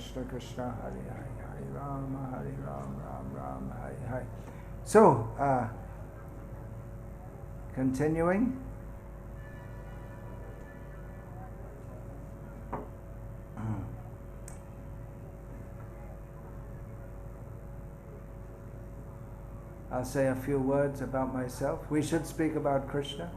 Krishna Krishna Hare Hare Hare Rama Hare Rama Ram Ram Hare Hare. So, continuing. I'll say a few words about myself. We should speak about Krishna.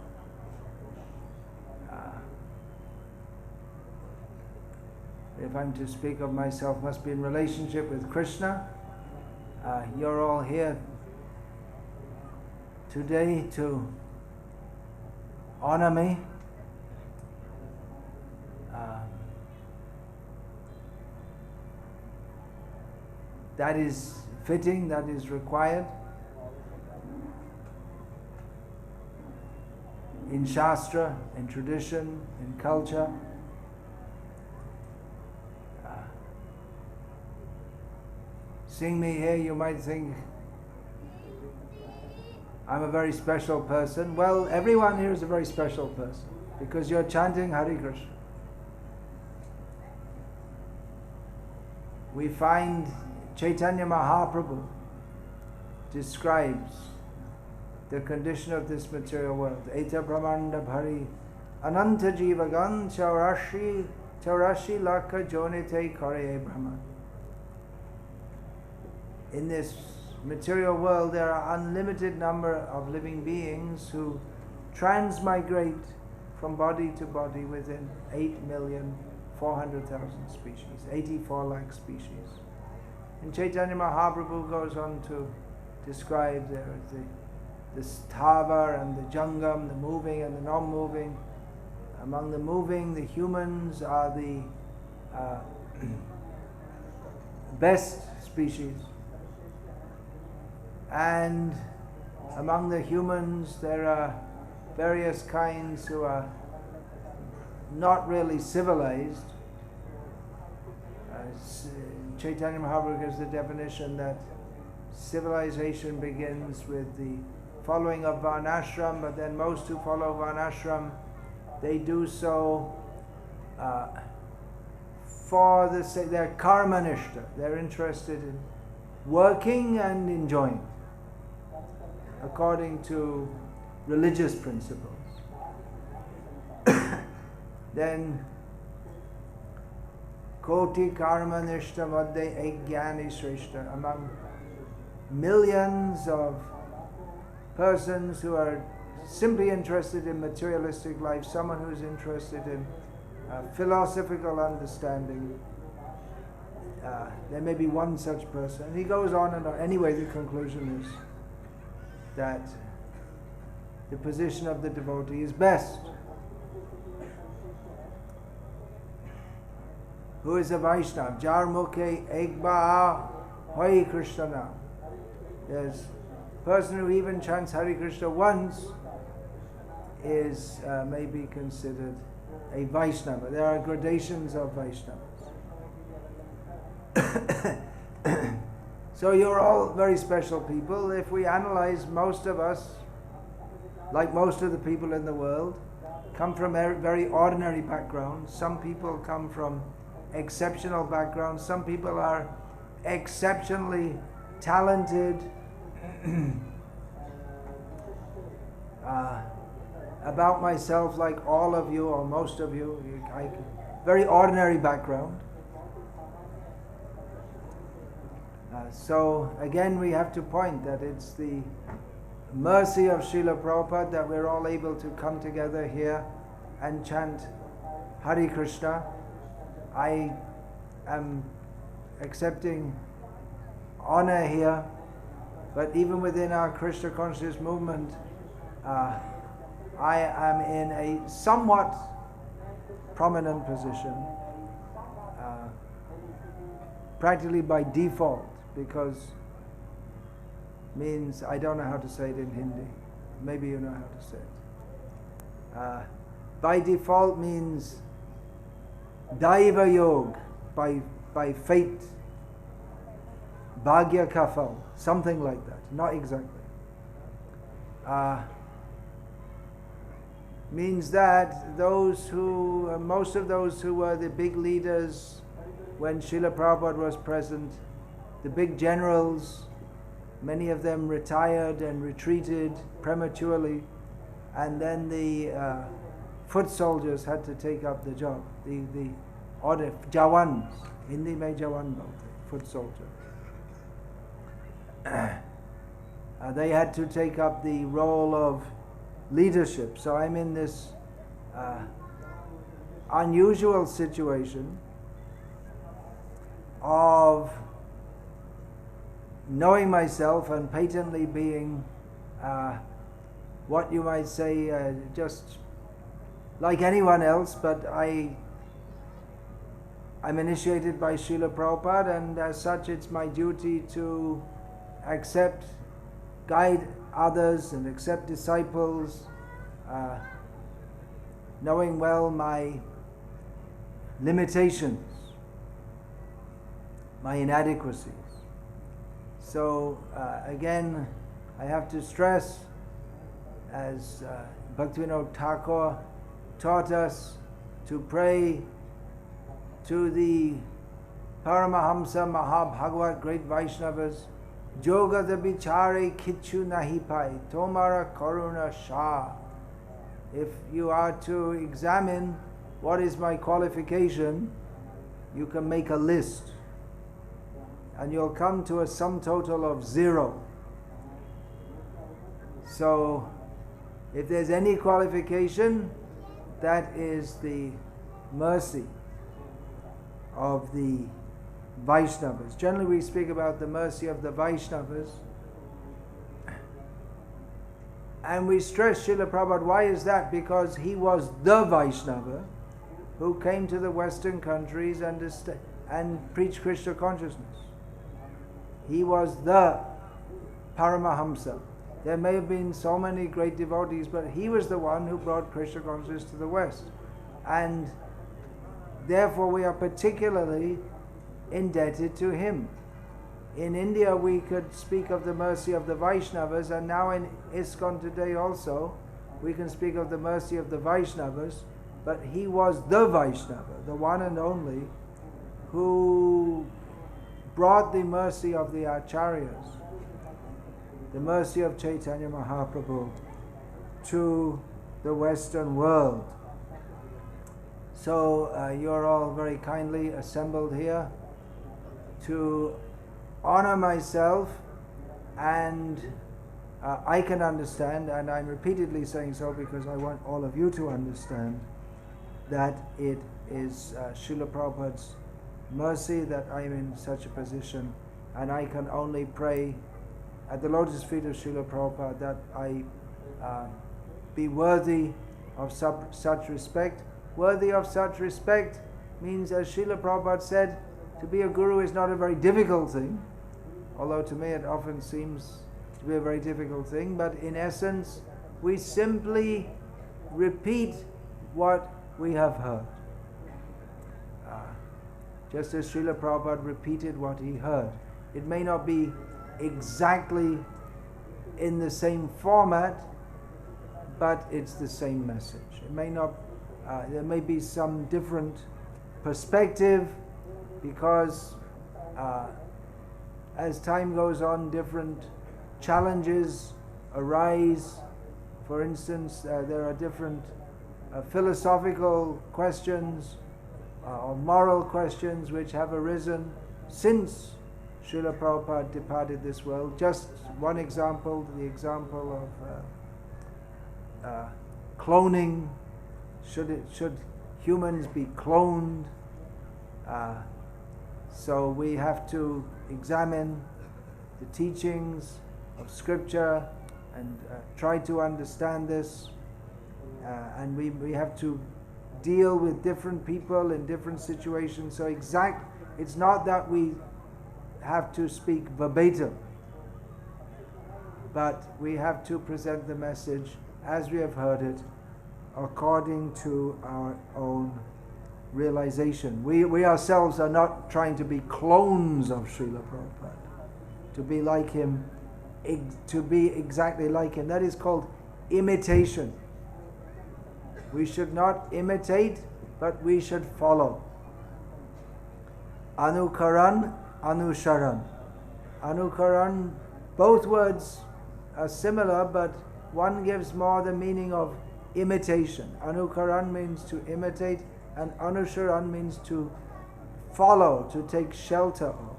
If I'm to speak of myself, must be in relationship with Krishna. You're all here today to honor me. That is fitting, that is required. In Shastra, in tradition, in culture. Seeing me here, you might think I'm a very special person. Well, everyone here is a very special person because you're chanting Hare Krishna. We find Chaitanya Mahaprabhu describes the condition of this material world. Eta Brahmanda Bhari Ananta Jivagan Chaurashi Lakha Jonite Kare Brahman. In this material world, there are unlimited number of living beings who transmigrate from body to body within 8,400,000 species, 84 lakh species. And Chaitanya Mahaprabhu goes on to describe the sthava and the jangam, the moving and the non-moving. Among the moving, the humans are the best species. And among the humans, there are various kinds who are not really civilized. Chaitanya Mahaprabhu gives the definition that civilization begins with the following of Varnashram, but then most who follow Varnashram, they do so for the sake, they're karmanishta, they're interested in working and enjoying according to religious principles. Then Koti karmanishta madde ejnani shreshta, among millions of persons who are simply interested in materialistic life, someone who is interested in philosophical understanding, there may be one such person. And he goes on and on. Anyway, the conclusion is that the position of the devotee is best. Who is a Vaishnava? Jar mukhe ekba hoy Krishna nam. There's a person who even chants Hare Krishna once is maybe considered a Vaishnava. There are gradations of Vaishnavas. So you're all very special people. If we analyze, most of us, like most of the people in the world, come from very ordinary backgrounds. Some people come from exceptional backgrounds. Some people are exceptionally talented. About myself, like all of you or most of you, very ordinary background. So again, we have to point that it's the mercy of Srila Prabhupada that we're all able to come together here and chant Hare Krishna. I am accepting honor here, but even within our Krishna conscious movement, I am in a somewhat prominent position, practically by default, because means I don't know how to say it in Hindi. Maybe you know how to say it. By default means Daiva Yog, by fate, Bhagya Kafal, something like that. Not exactly. Means that most of those who were the big leaders when Srila Prabhupada was present, the big generals, many of them retired and retreated prematurely, and then the foot soldiers had to take up the job. The order, Jawans, Hindi mein Jawan bolte, foot soldier. They had to take up the role of leadership. So I'm in this unusual situation of knowing myself and patently being what you might say just like anyone else, but I'm initiated by Srila Prabhupada, and as such it's my duty to accept, guide others and accept disciples, knowing well my limitations, my inadequacies. So again, I have to stress, as Bhaktivinoda Thakur taught us, to pray to the Paramahamsa Mahabhagavat great Vaishnavas, Jogata Bichare Kichu Nahi Pai, Tomara Karuna Shah. If you are to examine what is my qualification, you can make a list, and you'll come to a sum total of 0. So, if there's any qualification, that is the mercy of the Vaishnavas. Generally we speak about the mercy of the Vaishnavas, and we stress Srila Prabhupada. Why is that? Because he was the Vaishnava who came to the Western countries and preached Krishna consciousness. He was the Paramahamsa. There may have been so many great devotees, but he was the one who brought Krishna consciousness to the West. And therefore we are particularly indebted to him. In India we could speak of the mercy of the Vaishnavas, and now in ISKCON today also we can speak of the mercy of the Vaishnavas, but he was the Vaishnava, the one and only, who brought the mercy of the Acharyas, the mercy of Chaitanya Mahaprabhu to the Western world. So you're all very kindly assembled here to honor myself, and I can understand, and I'm repeatedly saying so because I want all of you to understand, that it is Srila Prabhupada's mercy that I'm in such a position, and I can only pray at the lotus feet of Srila Prabhupada that I be worthy of such respect. Worthy of such respect means, as Srila Prabhupada said, to be a guru is not a very difficult thing, although to me it often seems to be a very difficult thing, but in essence we simply repeat what we have heard. Just as Srila Prabhupada repeated what he heard. It may not be exactly in the same format, but it's the same message. It may not, there may be some different perspective, because as time goes on, different challenges arise. For instance, there are different philosophical questions or moral questions which have arisen since Srila Prabhupada departed this world. Just one example, the example of cloning. Should humans be cloned? So we have to examine the teachings of Scripture and try to understand this. And we have to deal with different people in different situations. So it's not that we have to speak verbatim, but we have to present the message as we have heard it, according to our own realization. We ourselves are not trying to be clones of Srila Prabhupada, to be like him, to be exactly like him. That is called imitation. We should not imitate, but we should follow. Anukaran, Anusharan. Anukaran, both words are similar, but one gives more the meaning of imitation. Anukaran means to imitate, and Anusharan means to follow, to take shelter of.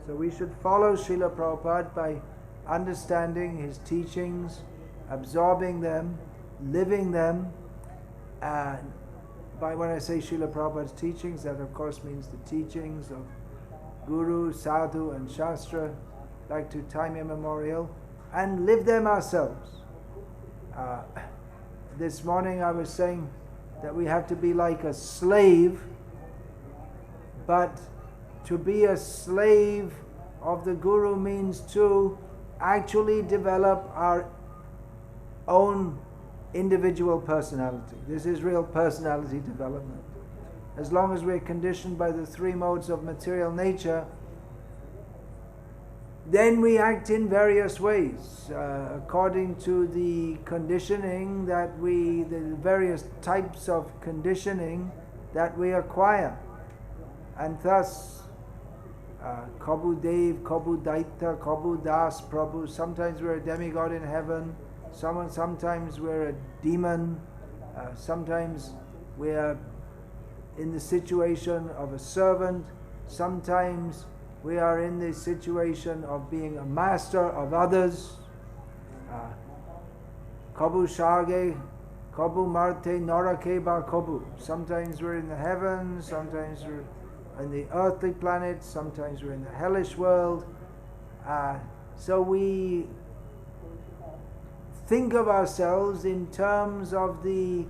So we should follow Srila Prabhupada by understanding his teachings, absorbing them, living them. And when I say Srila Prabhupada's teachings, that of course means the teachings of Guru, Sadhu and Shastra, back to time immemorial, and live them ourselves. This morning I was saying that we have to be like a slave, but to be a slave of the Guru means to actually develop our own individual personality. This is real personality development. As long as we're conditioned by the three modes of material nature, then we act in various ways according to the conditioning the various types of conditioning that we acquire. And thus, Kabu Dev, Kabu Daita, Kabu Das, Prabhu, sometimes we're a demigod in heaven, sometimes we're a demon, sometimes we're in the situation of a servant, sometimes we are in the situation of being a master of others. Kabu Shage, Kabu Marte, Narake Ba Kabu. Sometimes we're in the heavens, sometimes we're in the earthly planet, sometimes we're in the hellish world. So we think of ourselves in terms of the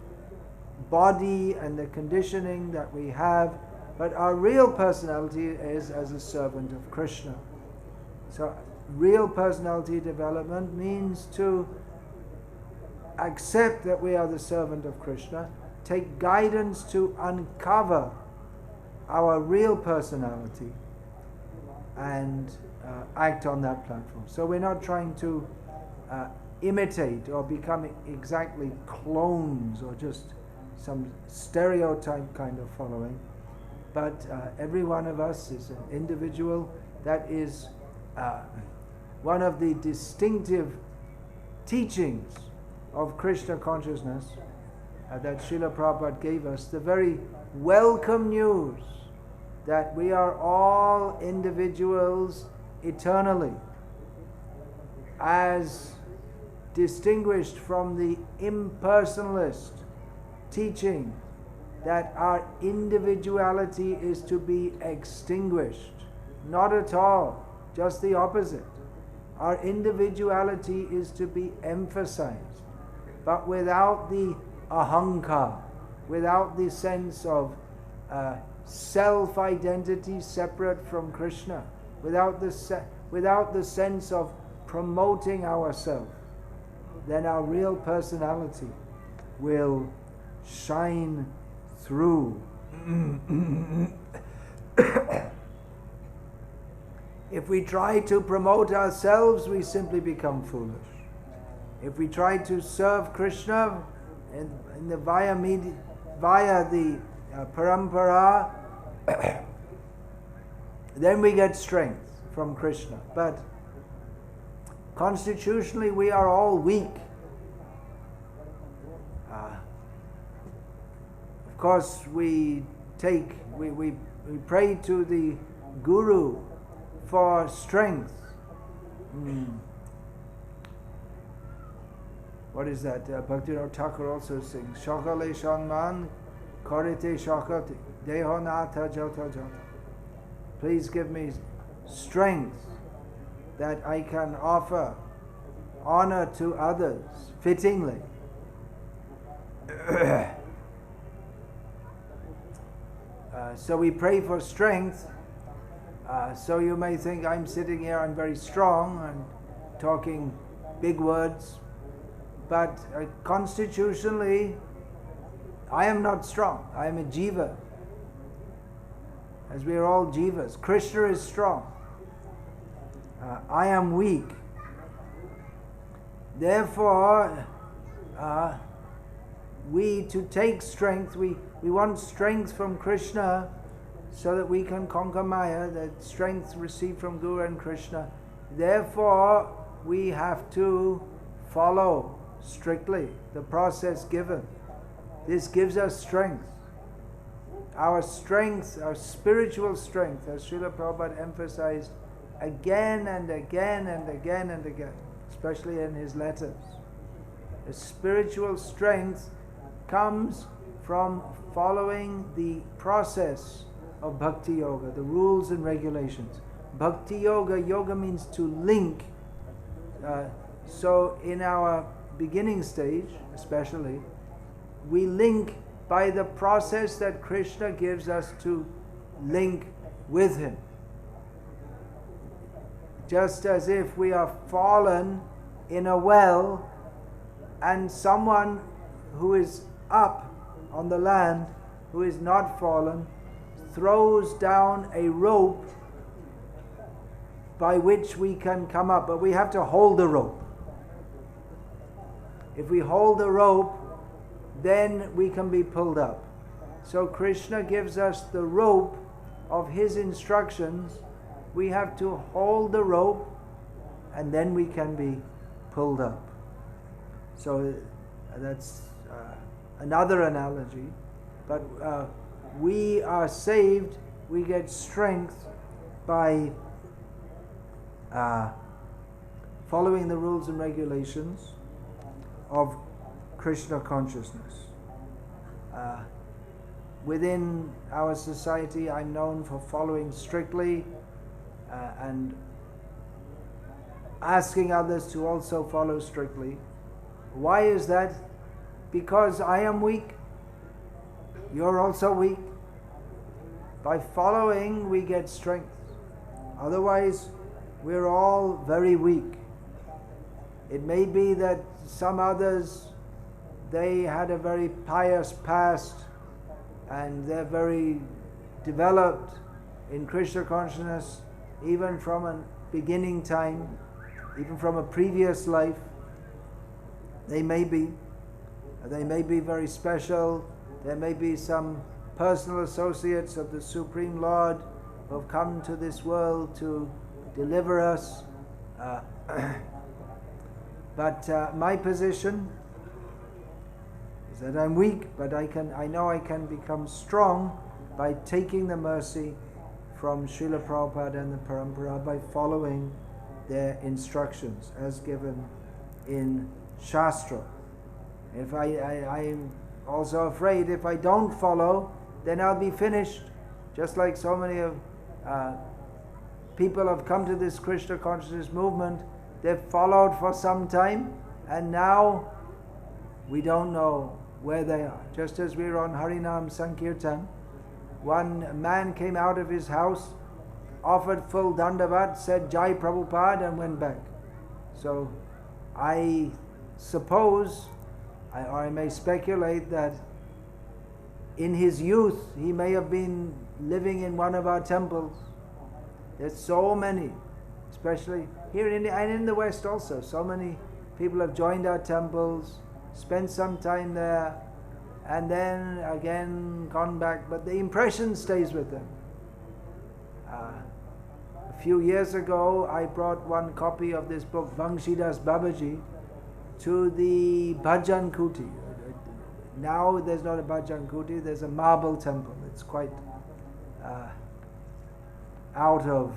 body and the conditioning that we have, but our real personality is as a servant of Krishna. So real personality development means to accept that we are the servant of Krishna, take guidance to uncover our real personality, and act on that platform. So we're not trying to imitate or become exactly clones or just some stereotype kind of following, but every one of us is an individual. That is one of the distinctive teachings of Krishna consciousness that Srila Prabhupada gave us, the very welcome news that we are all individuals eternally, as distinguished from the impersonalist teaching that our individuality is to be extinguished. Not at all, just the opposite. Our individuality is to be emphasized, but without the ahankar, without the sense of self-identity separate from Krishna, without the sense of promoting ourselves, then our real personality will shine through. If we try to promote ourselves, we simply become foolish. If we try to serve Krishna in the via the parampara, then we get strength from Krishna. But constitutionally, we are all weak. Of course, we pray to the Guru for strength. What is that? Bhaktivinoda Thakur also sings, Shakale Shanman Karite Shakati Dehonata Jata Jata. Please give me strength that I can offer honor to others fittingly. So we pray for strength. So you may think I'm sitting here, I'm very strong and talking big words, but constitutionally I am not strong. I am a jiva, as we are all jivas. Krishna is strong. I am weak. Therefore, to take strength, we want strength from Krishna so that we can conquer Maya, the strength received from Guru and Krishna. Therefore, we have to follow strictly the process given. This gives us strength. Our strength, our spiritual strength, as Srila Prabhupada emphasized again and again and again and again, especially in his letters. The spiritual strength comes from following the process of Bhakti Yoga, the rules and regulations. Bhakti Yoga, yoga means to link. So in our beginning stage, especially, we link by the process that Krishna gives us to link with Him. Just as if we are fallen in a well and someone who is up on the land, who is not fallen, throws down a rope by which we can come up, but we have to hold the rope. If we hold the rope, then we can be pulled up. So Krishna gives us the rope of His instructions. We have to hold the rope and then we can be pulled up. So that's another analogy. But we are saved, we get strength by following the rules and regulations of Krishna consciousness. Within our society, I'm known for following strictly and asking others to also follow strictly. Why is that? Because I am weak. You're also weak. By following, we get strength. Otherwise, we're all very weak. It may be that some others, they had a very pious past and they're very developed in Krishna consciousness, even from a beginning time, even from a previous life. They may be very special. There may be some personal associates of the Supreme Lord who have come to this world to deliver us. But my position is that I'm weak, but I know I can become strong by taking the mercy from Srila Prabhupada and the Parampara, by following their instructions as given in Shastra. If I'm also afraid if I don't follow, then I'll be finished. Just like so many of people have come to this Krishna consciousness movement, they've followed for some time, and now we don't know where they are. Just as we were on Harinam Sankirtan, one man came out of his house, offered full dandavat, said Jai Prabhupada, and went back. So I suppose, or I may speculate, that in his youth he may have been living in one of our temples. There's so many, especially here in and in the West also, so many people have joined our temples, spent some time there, and then again gone back, but the impression stays with them. A few years ago, I brought one copy of this book, Vangshidas Babaji, to the Bhajan Kuti. Now there's not a Bhajan Kuti, there's a marble temple. It's quite out of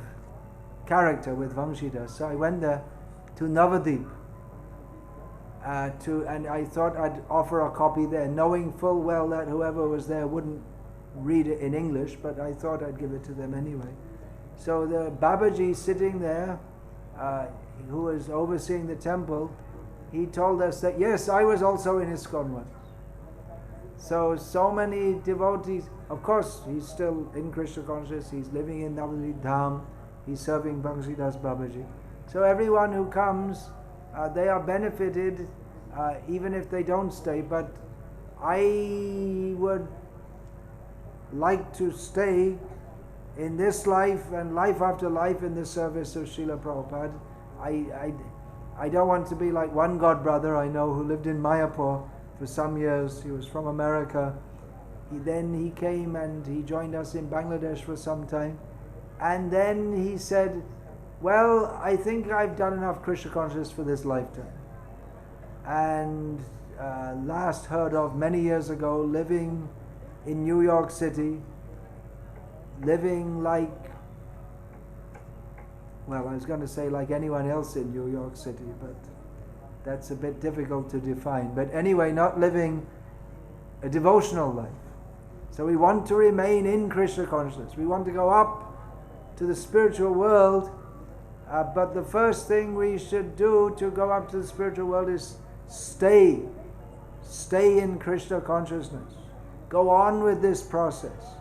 character with Vangshidas. So I went there to Navadip, and I thought I'd offer a copy there, knowing full well that whoever was there wouldn't read it in English, but I thought I'd give it to them anyway. So the Babaji sitting there, who was overseeing the temple, he told us that, yes, I was also in ISKCON once. So many devotees, of course, he's still in Krishna consciousness, he's living in Navadip Dham, he's serving Vangshidas Babaji. So everyone who comes, they are benefited, even if they don't stay, but I would like to stay in this life and life after life in the service of Srila Prabhupada. I don't want to be like one god brother I know who lived in Mayapur for some years. He was from America. Then he came and he joined us in Bangladesh for some time. And then he said, well, I think I've done enough Krishna consciousness for this lifetime. And last heard of many years ago, living in New York City, living like, well, I was going to say like anyone else in New York City, but that's a bit difficult to define. But anyway, not living a devotional life. So we want to remain in Krishna consciousness. We want to go up to the spiritual world, but the first thing we should do to go up to the spiritual world is stay in Krishna consciousness. Go on with this process,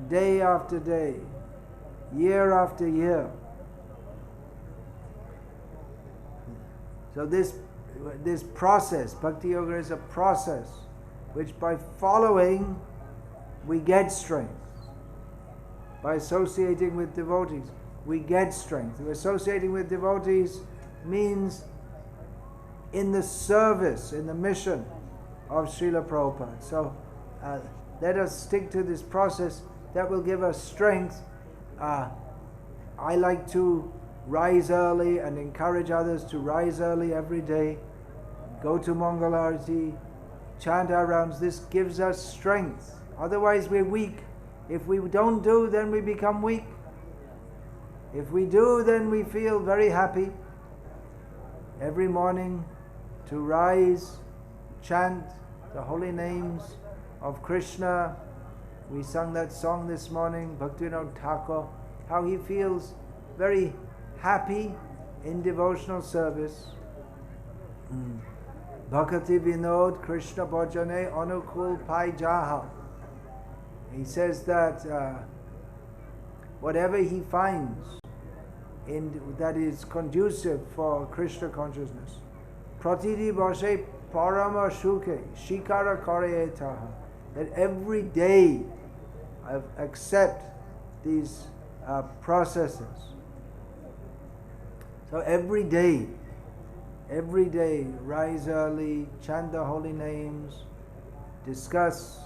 day after day, year after year. So this process, Bhakti Yoga is a process which by following we get strength. By associating with devotees, we get strength. Associating with devotees means in the service, in the mission of Srila Prabhupada. So let us stick to this process that will give us strength. I like to rise early and encourage others to rise early every day, go to Mangalarti, chant our rounds. This gives us strength. Otherwise we're weak. If we don't do, then we become weak. If we do, then we feel very happy. Every morning to rise, chant the holy names of Krishna. We sung that song this morning, Bhaktivinoda Thakur, how he feels very happy in devotional service. Bhakti Vinod Krishna Bhajane Anukul Pai Jaha. He says that whatever he finds that is conducive for Krishna consciousness, Pratiti Bhashe Parama Shuke Shikara Kare Etaha, that every day I accept these processes. So every day, rise early, chant the holy names, discuss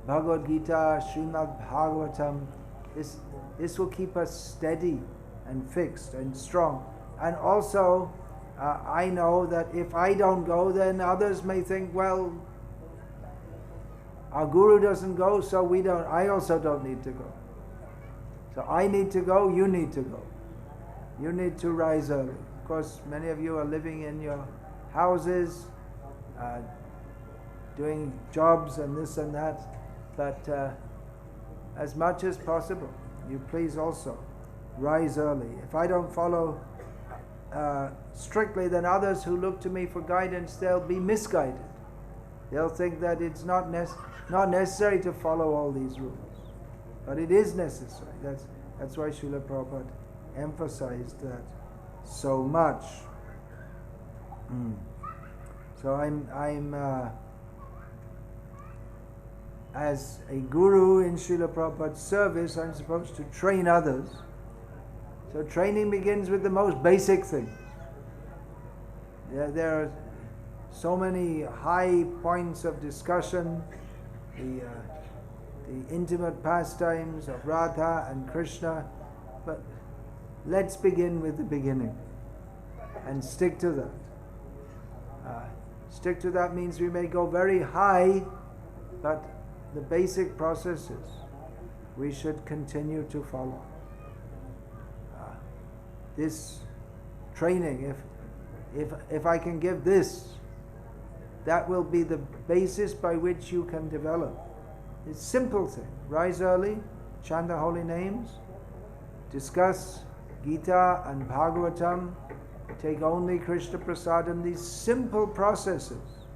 Bhagavad Gita, Srimad Bhagavatam. This will keep us steady and fixed and strong. And also, I know that if I don't go, then others may think, well, our Guru doesn't go, so we don't. I also don't need to go. So I need to go, you need to go. You need to rise early. Of course, many of you are living in your houses, doing jobs and this and that. But as much as possible, you please also rise early. If I don't follow strictly, then others who look to me for guidance, they'll be misguided. They'll think that it's not necessary to follow all these rules. But it is necessary. That's why Srila Prabhupada emphasized that so much. So I'm as a guru in Srila Prabhupada's service, I'm supposed to train others. So training begins with the most basic things. There are so many high points of discussion, the intimate pastimes of Radha and Krishna, but let's begin with the beginning and stick to that. Stick to that means we may go very high, but the basic processes we should continue to follow. This training, if I can give this, that will be the basis by which you can develop. It's a simple thing. Rise early, chant the holy names, discuss Gita and Bhagavatam, take only Krishna Prasadam, these simple processes.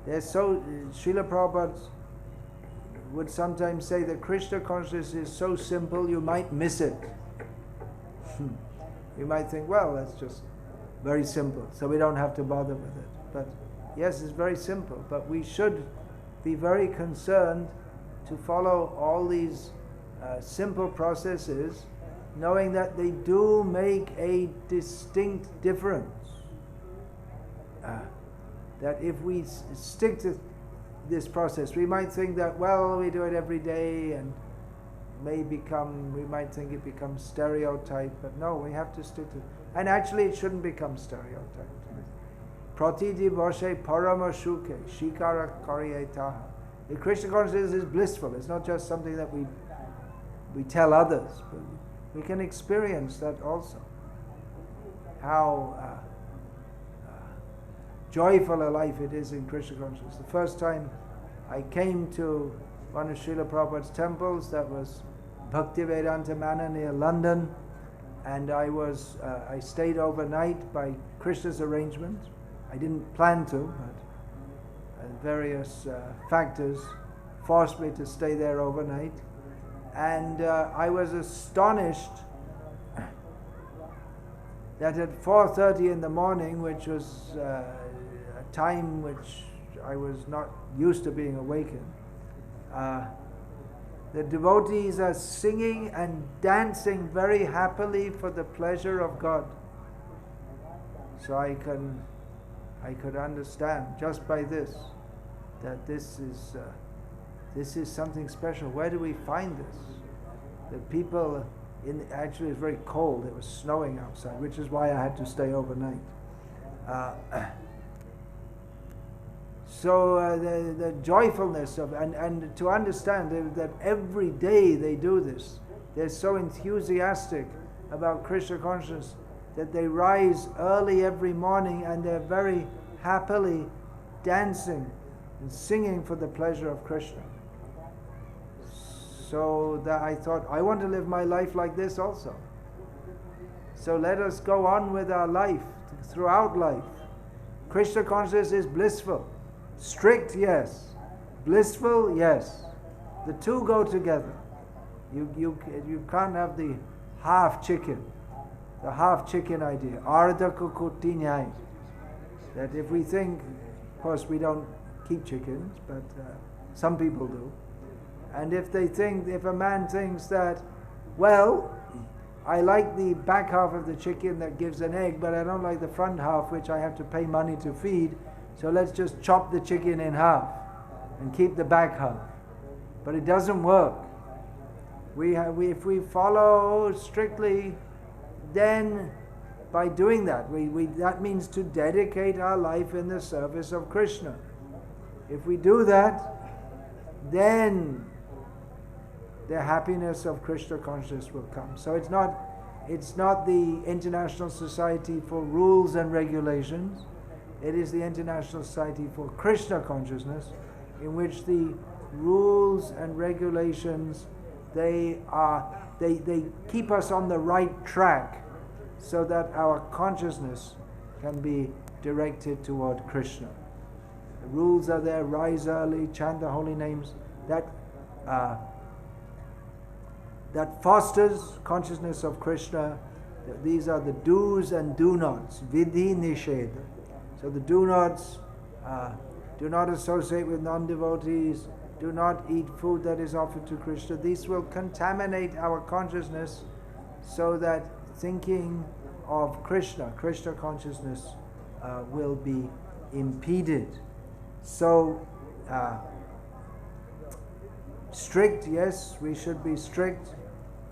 They're so, Srila Prabhupada would sometimes say that Krishna consciousness is so simple you might miss it. You might think, well, that's just very simple, so we don't have to bother with it. But yes, it's very simple, but we should be very concerned to follow all these simple processes, knowing that they do make a distinct difference. That if we stick to this process. We might think that, well, we do it every day and we might think it becomes stereotype, but no, we have to stick to it. And actually it shouldn't become stereotype. Prati divashe parama shuke shikara karyetaha. The Krishna consciousness is blissful. It's not just something that we tell others, but we can experience that also. How joyful a life it is in Krishna consciousness. The first time I came to one of Srila Prabhupada's temples, that was Bhaktivedanta Manor near London, and I stayed overnight by Krishna's arrangement. I didn't plan to, but various factors forced me to stay there overnight. And I was astonished that at 4:30 in the morning, which was a time which I was not used to being awakened, the devotees are singing and dancing very happily for the pleasure of God. So I could understand just by this that this is something special. Where do we find this? The people actually it was very cold. It was snowing outside, which is why I had to stay overnight. So the joyfulness of and to understand that every day they do this, they're so enthusiastic about Krishna consciousness that they rise early every morning and they're very happily dancing and singing for the pleasure of Krishna. So that I thought, I want to live my life like this also. So let us go on with our life, throughout life. Krishna consciousness is blissful. Strict, yes. Blissful, yes. The two go together. You can't have the half chicken idea. Ardha kukuti nyai. That if we think, of course we don't keep chickens, but some people do. And if a man thinks that, well, I like the back half of the chicken that gives an egg, but I don't like the front half, which I have to pay money to feed, so let's just chop the chicken in half and keep the back half. But it doesn't work. If we follow strictly, then by doing that, that means to dedicate our life in the service of Krishna. If we do that, then the happiness of Krishna consciousness will come. So it's not the International Society for Rules and Regulations. It is the International Society for Krishna Consciousness, in which the rules and regulations they keep us on the right track, so that our consciousness can be directed toward Krishna. The rules are there: rise early, chant the holy names. That fosters consciousness of Krishna. These are the do's and do nots, vidhi nisheda. So the do nots: do not associate with non-devotees, do not eat food that is offered to Krishna. These will contaminate our consciousness, so that thinking of Krishna consciousness will be impeded. So strict, yes, we should be strict,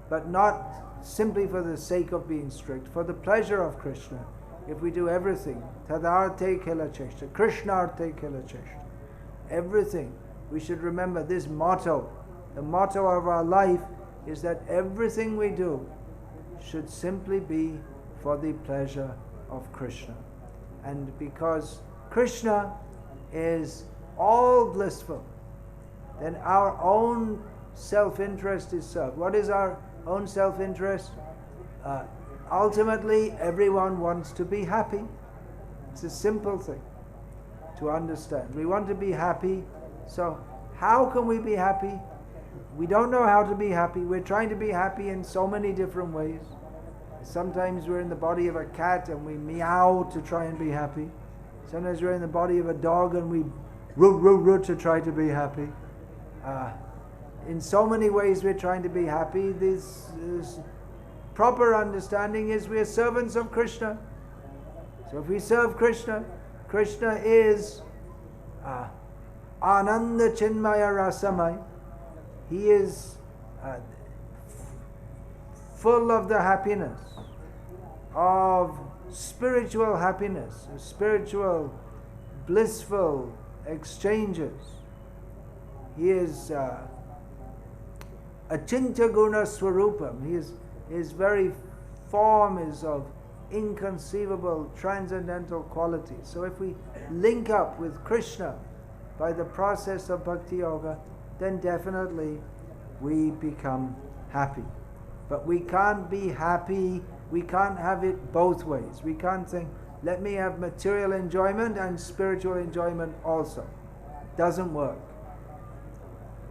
but not simply for the sake of being strict, for the pleasure of Krishna. If we do everything, tadarte kila cheshta, krishnarte kila cheshta, everything, we should remember this motto. The motto of our life is that everything we do should simply be for the pleasure of Krishna. And because Krishna is all blissful, then our own self-interest is served. What is our own self-interest? Ultimately, everyone wants to be happy. It's a simple thing to understand. We want to be happy. So how can we be happy? We don't know how to be happy. We're trying to be happy in so many different ways. Sometimes we're in the body of a cat and we meow to try and be happy. Sometimes we're in the body of a dog and we root to try to be happy. In so many ways we're trying to be happy. This proper understanding is we are servants of Krishna. So if we serve Krishna, Krishna is Ananda Chinmaya Rasamai. He is full of the happiness of spiritual happiness, spiritual blissful exchanges. He is Achintya Guna Swarupam. His very form is of inconceivable transcendental qualities. So if we link up with Krishna by the process of Bhakti Yoga, then definitely we become happy. But we can't be happy, we can't have it both ways. We can't think, let me have material enjoyment and spiritual enjoyment also. Doesn't work.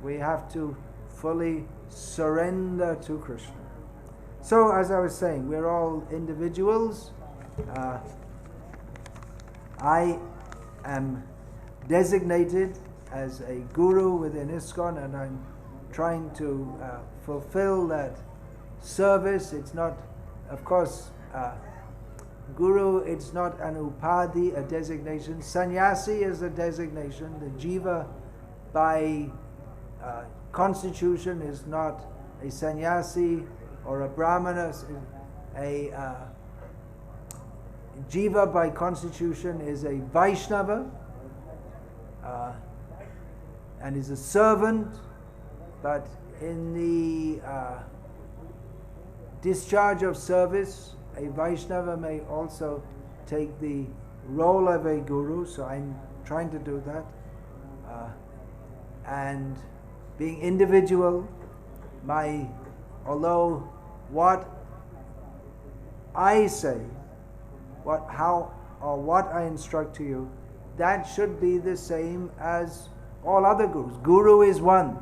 We have to fully surrender to Krishna. So, as I was saying, we're all individuals. I am designated as a guru within ISKCON, and I'm trying to fulfill that service. It's not, of course, guru, it's not an upadhi, a designation. Sannyasi is a designation. The jiva by constitution is not a sannyasi or a brahmana. A jiva by constitution is a Vaishnava and is a servant, but in the discharge of service, a Vaishnava may also take the role of a guru, so I'm trying to do that. And being individual, although what I say, what I instruct to you, that should be the same as all other gurus. Guru is one.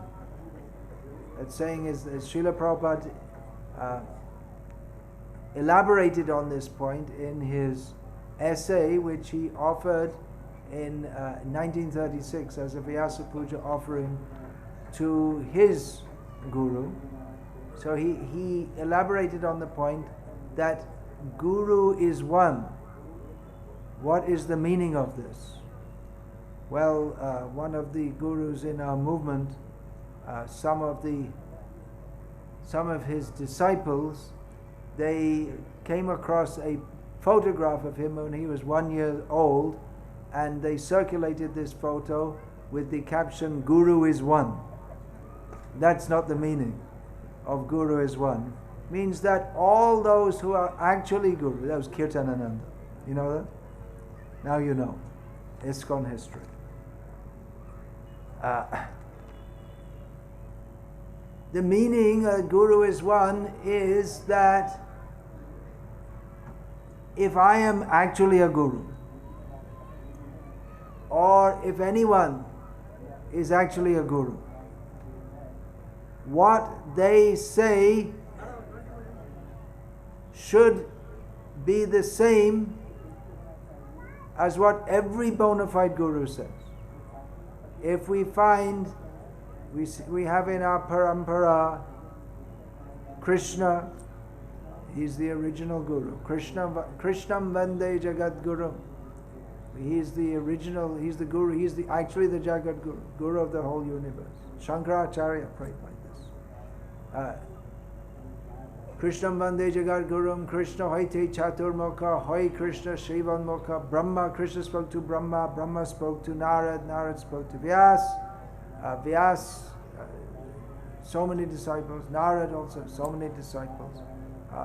That saying is Srila Prabhupada elaborated on this point in his essay, which he offered in 1936 as a Vyasa Puja offering to his guru. So he elaborated on the point that Guru is one. What is the meaning of this? Well, one of the gurus in our movement, some of his disciples, they came across a photograph of him when he was 1 year old, and they circulated this photo with the caption, Guru is one. That's not the meaning of Guru is one. It means that all those who are actually Guru, that was Kirtanananda. You know that? Now you know. ISKCON history. The meaning of Guru is one is that if I am actually a Guru, or if anyone is actually a Guru, what they say should be the same as what every bona fide Guru says. If we find, we have in our parampara Krishna, he's the original Guru. Krishnam Vande Jagat Guru. He's the original, he's the Guru, he's actually the Jagat Guru, Guru of the whole universe. Shankaracharya prayed like this. Krishnam Vande Jagat Gurum, Krishna Hoite Chaturmukha, Hoi Krishna Shivan Mukha, Brahma, Krishna spoke to Brahma, Brahma spoke to Narad, Narad spoke to Vyas, Vyas, so many disciples, Narad also, so many disciples,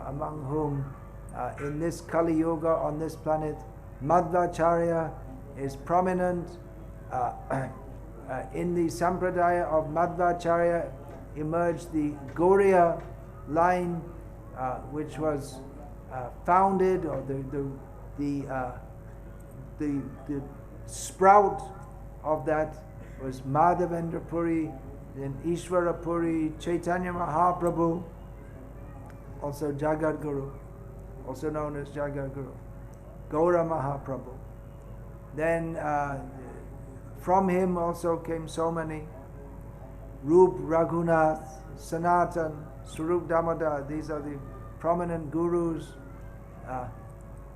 among whom in this Kali Yuga on this planet, Madhvacharya is prominent. In the Sampradaya of Madhvacharya emerged the Gauriya line, which was founded, or the sprout of that was Madhavendra Puri, then Ishvara Puri, Chaitanya Mahaprabhu, also Jagat Guru, also known as Jagat Guru, Gaura Mahaprabhu. Then from him also came so many, Rup Raghunath, Sanatan, Swarup Damodar. These are the prominent gurus,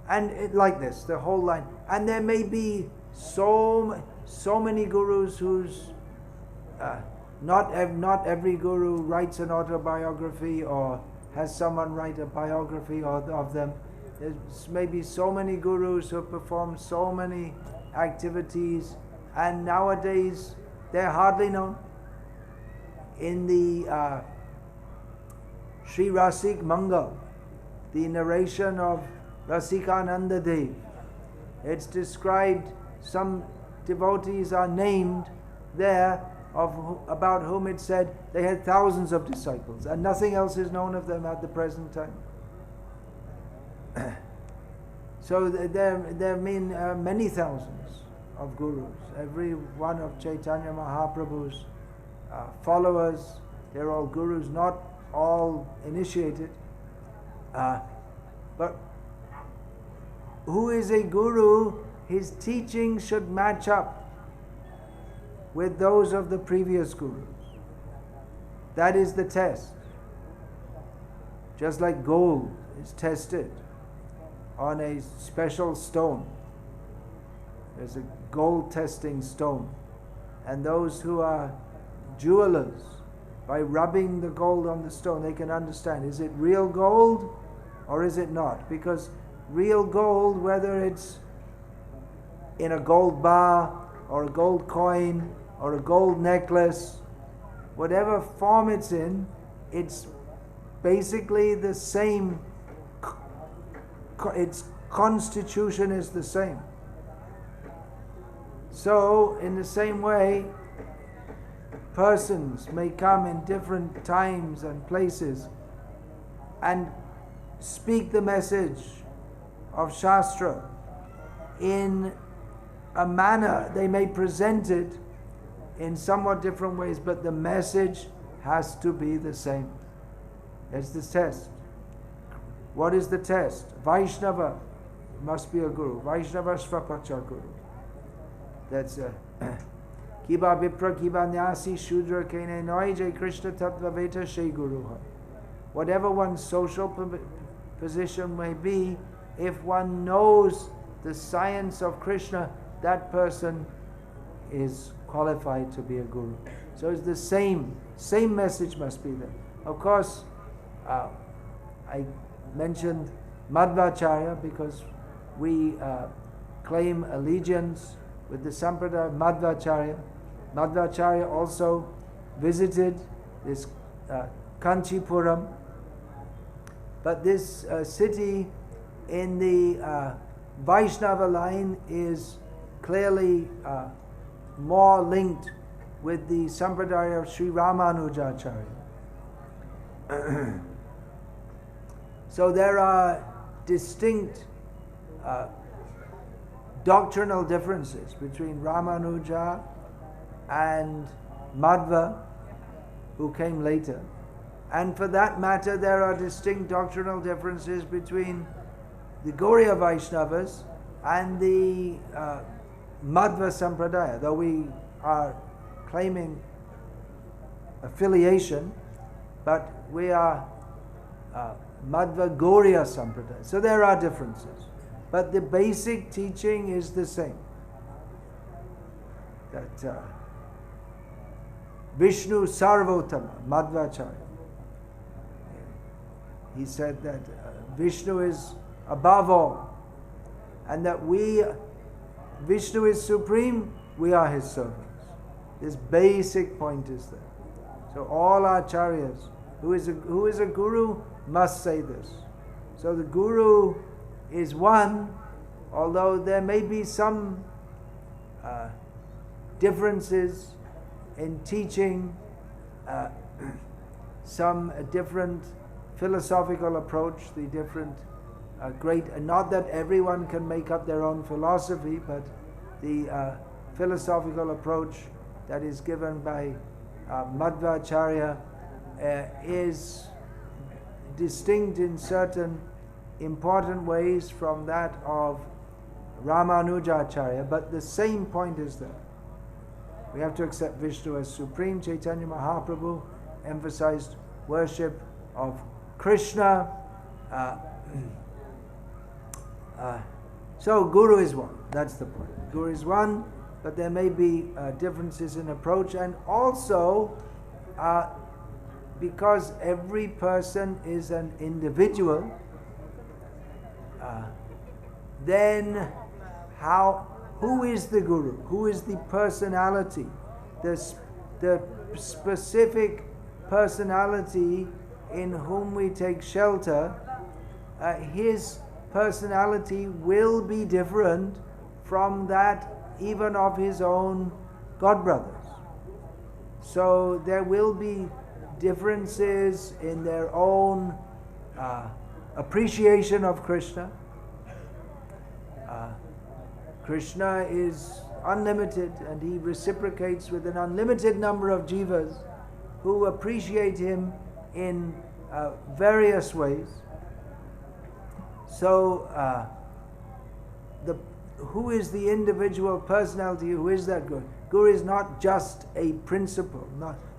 and like this, the whole line. And there may be so many gurus whose not every guru writes an autobiography or has someone write a biography of them. There's maybe so many gurus who perform so many activities, and nowadays they're hardly known. In the Sri Rasik Mangal, the narration of Rasikananda Dev, it's described, some devotees are named there about whom it said they had thousands of disciples, and nothing else is known of them at the present time. So there have been many thousands of gurus. Every one of Chaitanya Mahaprabhu's followers, they're all gurus, not all initiated. But who is a guru? His teaching should match up with those of the previous gurus. That is the test. Just like gold is tested on a special stone. There's a gold testing stone. And those who are jewelers, by rubbing the gold on the stone, they can understand, is it real gold or is it not? Because real gold, whether it's in a gold bar or a gold coin or a gold necklace, whatever form it's in, it's basically the same. Its constitution is the same. So, in the same way, persons may come in different times and places and speak the message of Shastra in a manner. They may present it in somewhat different ways, but the message has to be the same. That's the test. What is the test? Vaishnava must be a guru. Vaishnava Svapacha guru. That's Kiba Vipra Kiba Nyasi Shudra Kene Noi Jai Krishna Tattva Veta Shai Guru. Whatever one's social position may be, if one knows the science of Krishna, that person is qualified to be a guru. So it's the same message must be there. Of course, I mentioned Madhvacharya because we claim allegiance with the Sampradaya Madhvacharya. Madhvacharya also visited this Kanchipuram, but this city in the Vaishnava line is clearly more linked with the Sampradaya of Sri Ramanujacharya. So there are distinct doctrinal differences between Ramanuja and Madhva, who came later. And for that matter, there are distinct doctrinal differences between the Gauriya Vaishnavas and the Madhva Sampradaya, though we are claiming affiliation, but we are Madhva Gauriya Sampradaya. So there are differences. But the basic teaching is the same. That Vishnu Sarvotama, Madhvacharya. He said that Vishnu is above all. And that Vishnu is supreme, we are his servants. This basic point is there. So all acharyas, who is a guru, must say this. So the guru is one, although there may be some differences in teaching, some different philosophical approach, the different not that everyone can make up their own philosophy, but the philosophical approach that is given by Madhvacharya is distinct in certain important ways from that of Ramanujacharya, but the same point is there. We have to accept Vishnu as supreme. Chaitanya Mahaprabhu emphasized worship of Krishna. So Guru is one, that's the point. Guru is one, but there may be differences in approach, and also because every person is an individual, then who is the Guru? Who is the personality? The specific personality in whom we take shelter, his personality will be different from that even of his own godbrothers. So there will be differences in their own appreciation of Krishna. Krishna is unlimited, and he reciprocates with an unlimited number of jivas who appreciate him in various ways. So who is the individual personality? Who is that Guru? Guru is not just a principle,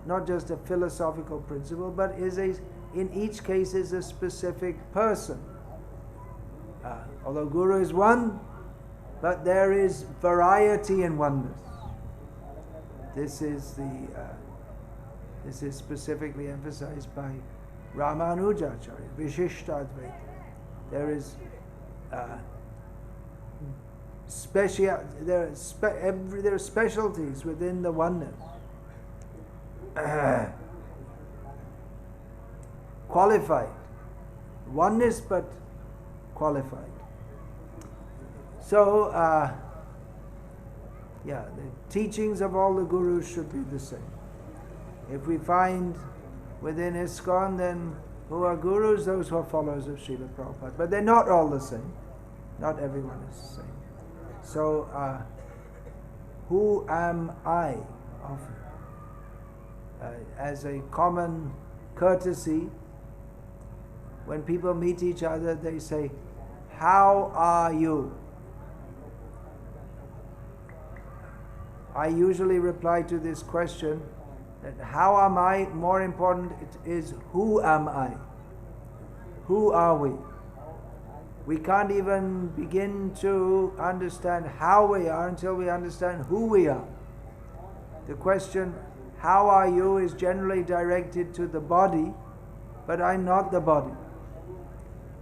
not just a philosophical principle, but in each case is a specific person. Although Guru is one, but there is variety in oneness. This is specifically emphasized by Ramanujacharya, Vishishtadvaita. There is there are specialties within the oneness. Qualified. Oneness, but qualified. So, the teachings of all the gurus should be the same. If we find within ISKCON, then who are gurus? Those who are followers of Srila Prabhupada. But they're not all the same. Not everyone is the same. So, who am I? As a common courtesy, when people meet each other, they say, "How are you?" I usually reply to this question that how am I? More important is who am I? Who are we? We can't even begin to understand how we are until we understand who we are. The question, how are you, is generally directed to the body, but I'm not the body.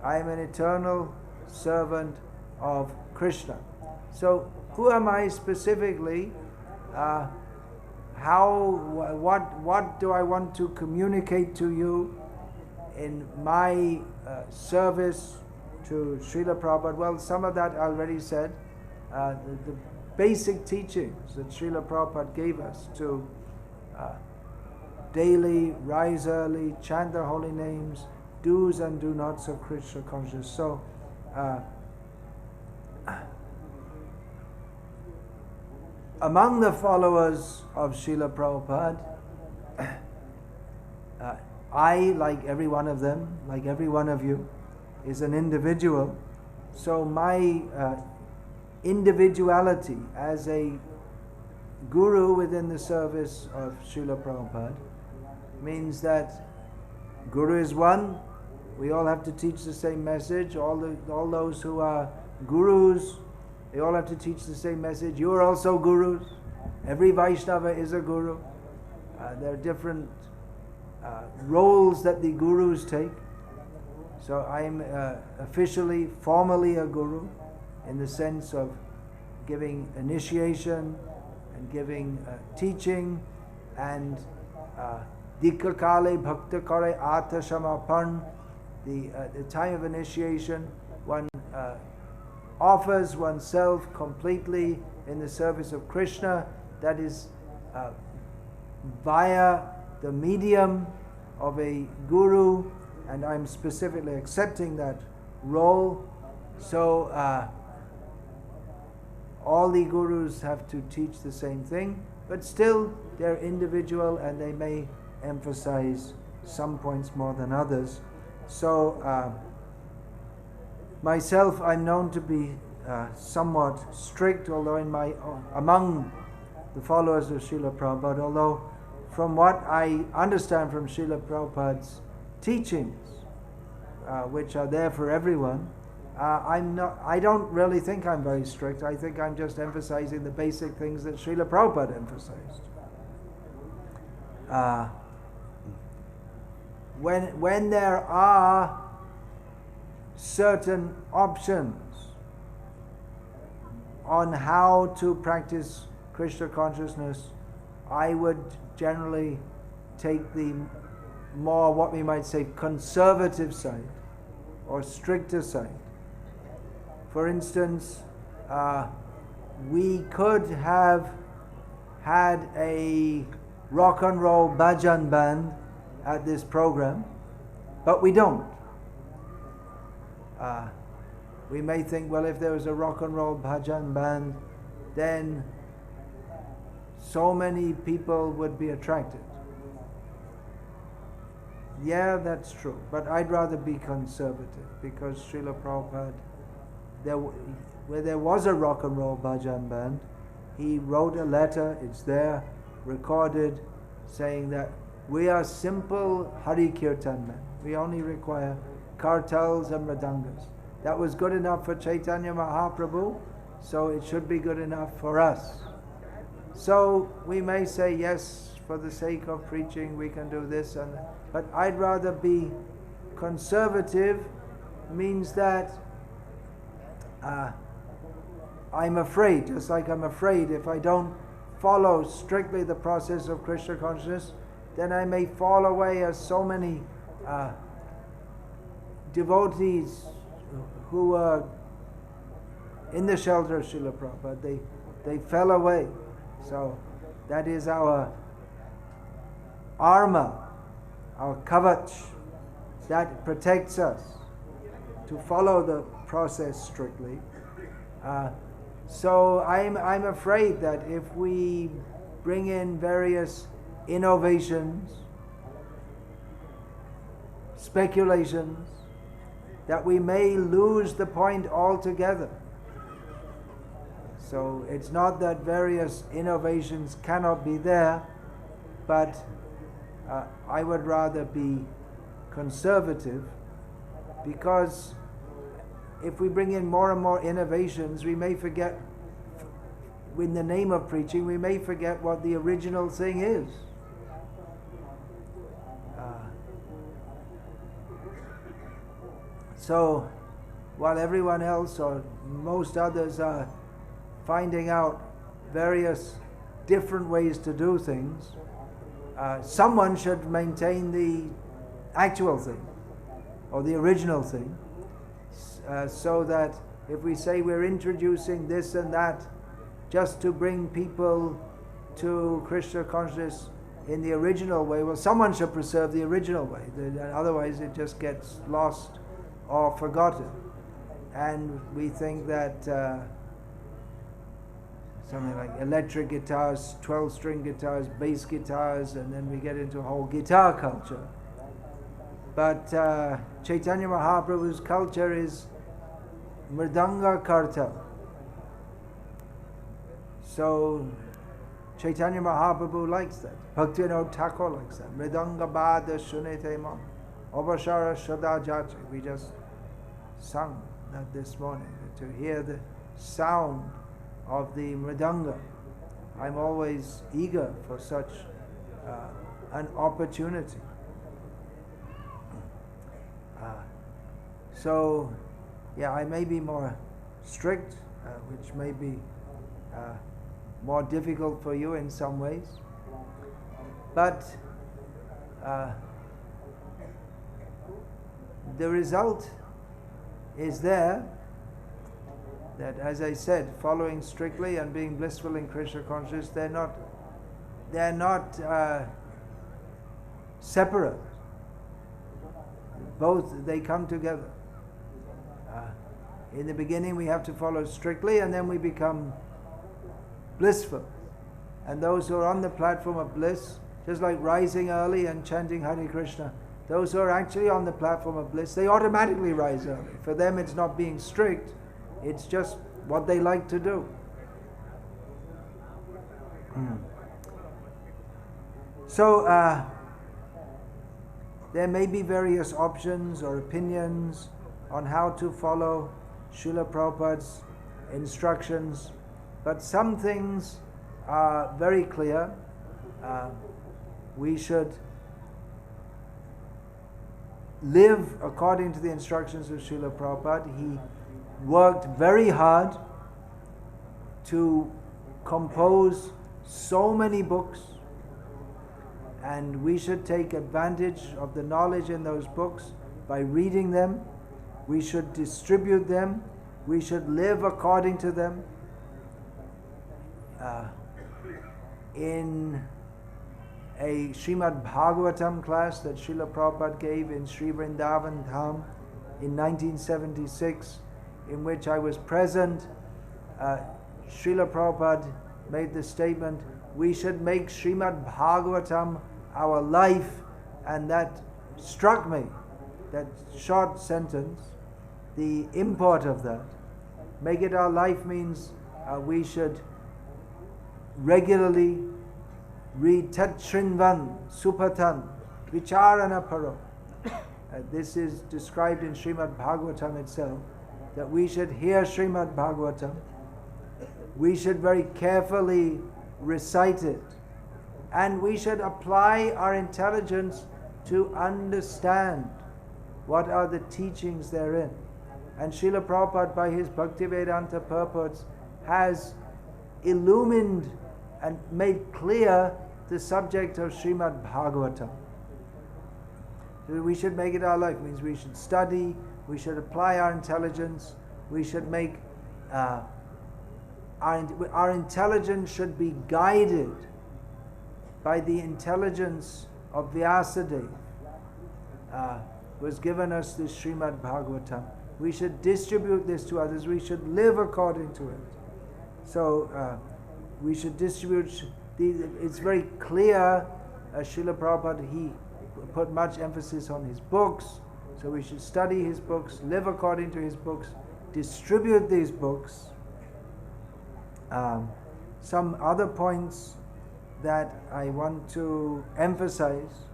I am an eternal servant of Krishna. So who am I specifically? What do I want to communicate to you in my service to Srila Prabhupada? Well, some of that I already said. The basic teachings that Srila Prabhupada gave us to daily rise early, chant the holy names, do's and do nots of Krishna consciousness. So, among the followers of Srila Prabhupada, I, like every one of them, like every one of you, is an individual. So my individuality as a guru within the service of Srila Prabhupada means that Guru is one. We all have to teach the same message. All those who are gurus, they all have to teach the same message. You are also gurus. Every Vaishnava is a guru. There are different roles that the gurus take. So I am officially, formally a guru in the sense of giving initiation and giving teaching, and Dikha Kale Bhakta Kare Ata Shamapan, the time of initiation, one offers oneself completely in the service of Krishna. That is via the medium of a guru, and I'm specifically accepting that role. So all the gurus have to teach the same thing, but still they're individual and they may emphasize some points more than others. So myself, I'm known to be somewhat strict, although among the followers of Srila Prabhupada, although from what I understand from Srila Prabhupada's teachings, which are there for everyone, I don't really think I'm very strict. I think I'm just emphasizing the basic things that Srila Prabhupada emphasized. When there are certain options on how to practice Krishna consciousness, I would generally take the more, what we might say, conservative side or stricter side. For instance, we could have had a rock and roll bhajan band at this program, but we don't. We may think, well, if there was a rock and roll bhajan band, then so many people would be attracted. Yeah, that's true. But I'd rather be conservative, because Srila Prabhupada, where there was a rock and roll bhajan band, he wrote a letter, it's there, recorded, saying that we are simple Hari Kirtan men. We only require kartals and mridangas. That was good enough for Chaitanya Mahaprabhu, so it should be good enough for us. So we may say, yes, for the sake of preaching we can do this and that, but I'd rather be conservative. Means that I'm afraid, just like I'm afraid if I don't follow strictly the process of Krishna consciousness, then I may fall away as so many devotees who were in the shelter of Srila Prabhupada, they fell away. So that is our armor, our kavach, that protects us to follow the process strictly. So I'm afraid that if we bring in various innovations, speculations, that we may lose the point altogether. So it's not that various innovations cannot be there, but I would rather be conservative, because if we bring in more and more innovations, we may forget, in the name of preaching, we may forget what the original thing is. So, while everyone else or most others are finding out various different ways to do things, someone should maintain the actual thing or the original thing, so that if we say we're introducing this and that just to bring people to Krishna consciousness in the original way, well, someone should preserve the original way. Otherwise it just gets lost or forgotten. And we think that something like electric guitars, 12-string guitars, bass guitars, and then we get into a whole guitar culture. But Chaitanya Mahaprabhu's culture is mridanga kartal. So Chaitanya Mahaprabhu likes that. Bhaktivinoda Thakur likes that. Mridanga bada shunete mam, obashara shada jati. We just sung that this morning, to hear the sound of the mridanga. I'm always eager for such an opportunity. So, yeah, I may be more strict, which may be more difficult for you in some ways. But the result is there, that, as I said, following strictly and being blissful in Krishna consciousness, they're not separate. Both, they come together. In the beginning we have to follow strictly, and then we become blissful. And those who are on the platform of bliss, just like rising early and chanting Hare Krishna, those who are actually on the platform of bliss, they automatically rise early. For them it's not being strict, it's just what they like to do. So there may be various options or opinions on how to follow Srila Prabhupada's instructions, but some things are very clear. We should live according to the instructions of Srila Prabhupada. He worked very hard to compose so many books, and we should take advantage of the knowledge in those books by reading them. We should distribute them. We should live according to them. In a Srimad Bhagavatam class that Srila Prabhupada gave in Sri Vrindavan Dham in 1976, in which I was present, Srila Prabhupada made the statement, we should make Srimad Bhagavatam our life, and that struck me, that short sentence, the import of that. Make it our life means we should regularly read Tat Shrinvan Supatan Vicharana Paro. This is described in Srimad Bhagavatam itself, that we should hear Srimad Bhagavatam, we should very carefully recite it, and we should apply our intelligence to understand what are the teachings therein. And Srila Prabhupada, by his Bhaktivedanta purports, has illumined and made clear the subject of Srimad Bhagavatam. So we should make it our life. It means we should study, we should apply our intelligence, we should make our intelligence should be guided by the intelligence of Vyasadeva, who has given us this Srimad Bhagavatam. We should distribute this to others. We should live according to it. So we should distribute these. It's very clear, Srila Prabhupada, he put much emphasis on his books. So we should study his books, live according to his books, distribute these books. Some other points that I want to emphasize,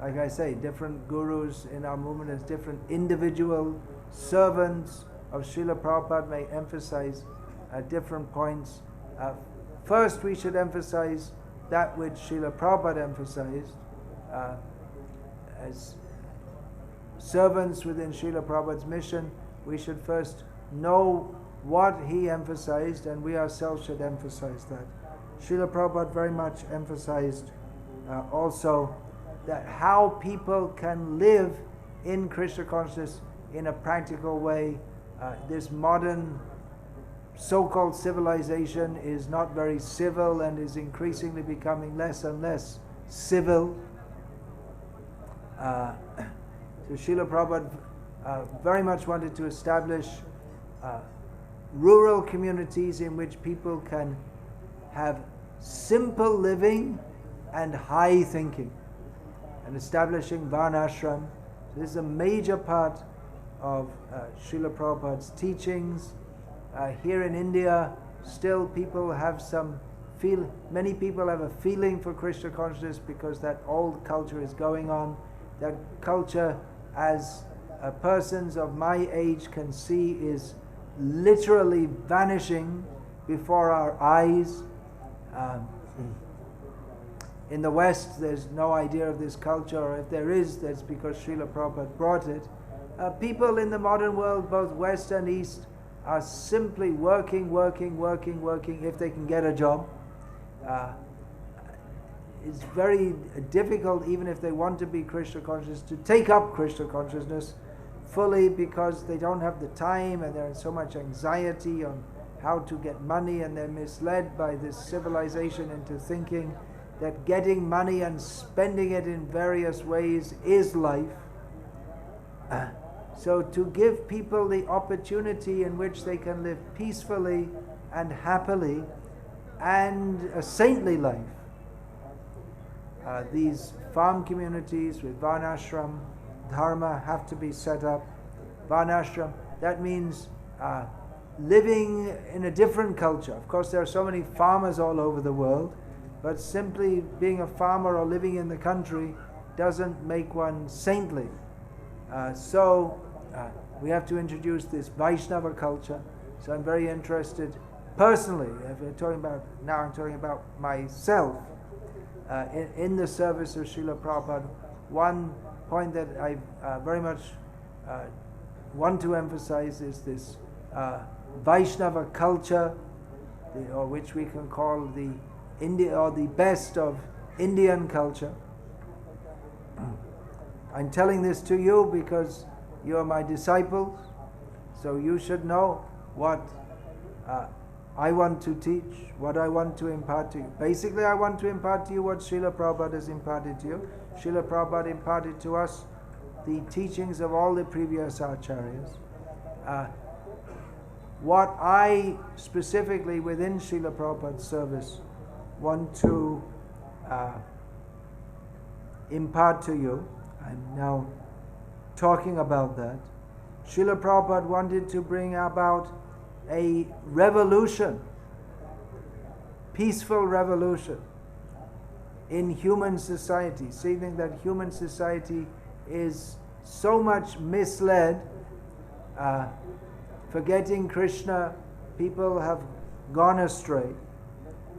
like I say, different gurus in our movement as different individual servants of Srila Prabhupada may emphasize different points. First, we should emphasize that which Srila Prabhupada emphasized. As servants within Srila Prabhupada's mission, we should first know what he emphasized, and we ourselves should emphasize that. Srila Prabhupada very much emphasized also that how people can live in Krishna consciousness in a practical way. This modern so-called civilization is not very civil and is increasingly becoming less and less civil. So Srila Prabhupada very much wanted to establish rural communities in which people can have simple living and high thinking, and establishing Varnashram. So this is a major part of Srila Prabhupada's teachings. Here in India, still people have many people have a feeling for Krishna consciousness because that old culture is going on. That culture, as persons of my age can see, is literally vanishing before our eyes. In the West, there's no idea of this culture, or if there is, that's because Srila Prabhupada brought it. People in the modern world, both West and East, are simply working if they can get a job. It's very difficult, even if they want to be Krishna conscious, to take up Krishna consciousness fully, because they don't have the time and there's so much anxiety on how to get money, and they're misled by this civilization into thinking that getting money and spending it in various ways is life. So to give people the opportunity in which they can live peacefully and happily and a saintly life, these farm communities with Varnashram Dharma have to be set up. Varnashram, that means living in a different culture. Of course, there are so many farmers all over the world, but simply being a farmer or living in the country doesn't make one saintly. So we have to introduce this Vaishnava culture. So I'm very interested personally, if we're talking about, now I'm talking about myself, in the service of Srila Prabhupada. One point that I very much want to emphasize is this Vaishnava culture, or which we can call the India, or the best of Indian culture. I'm telling this to you because you are my disciples, so you should know what I want to teach, what I want to impart to you. Basically, I want to impart to you what Srila Prabhupada has imparted to you. Srila Prabhupada imparted to us the teachings of all the previous acharyas. What I specifically within Srila Prabhupada's service want to impart to you, I'm now talking about that. Srila Prabhupada wanted to bring about a revolution, peaceful revolution in human society, seeing that human society is so much misled, forgetting Krishna, people have gone astray.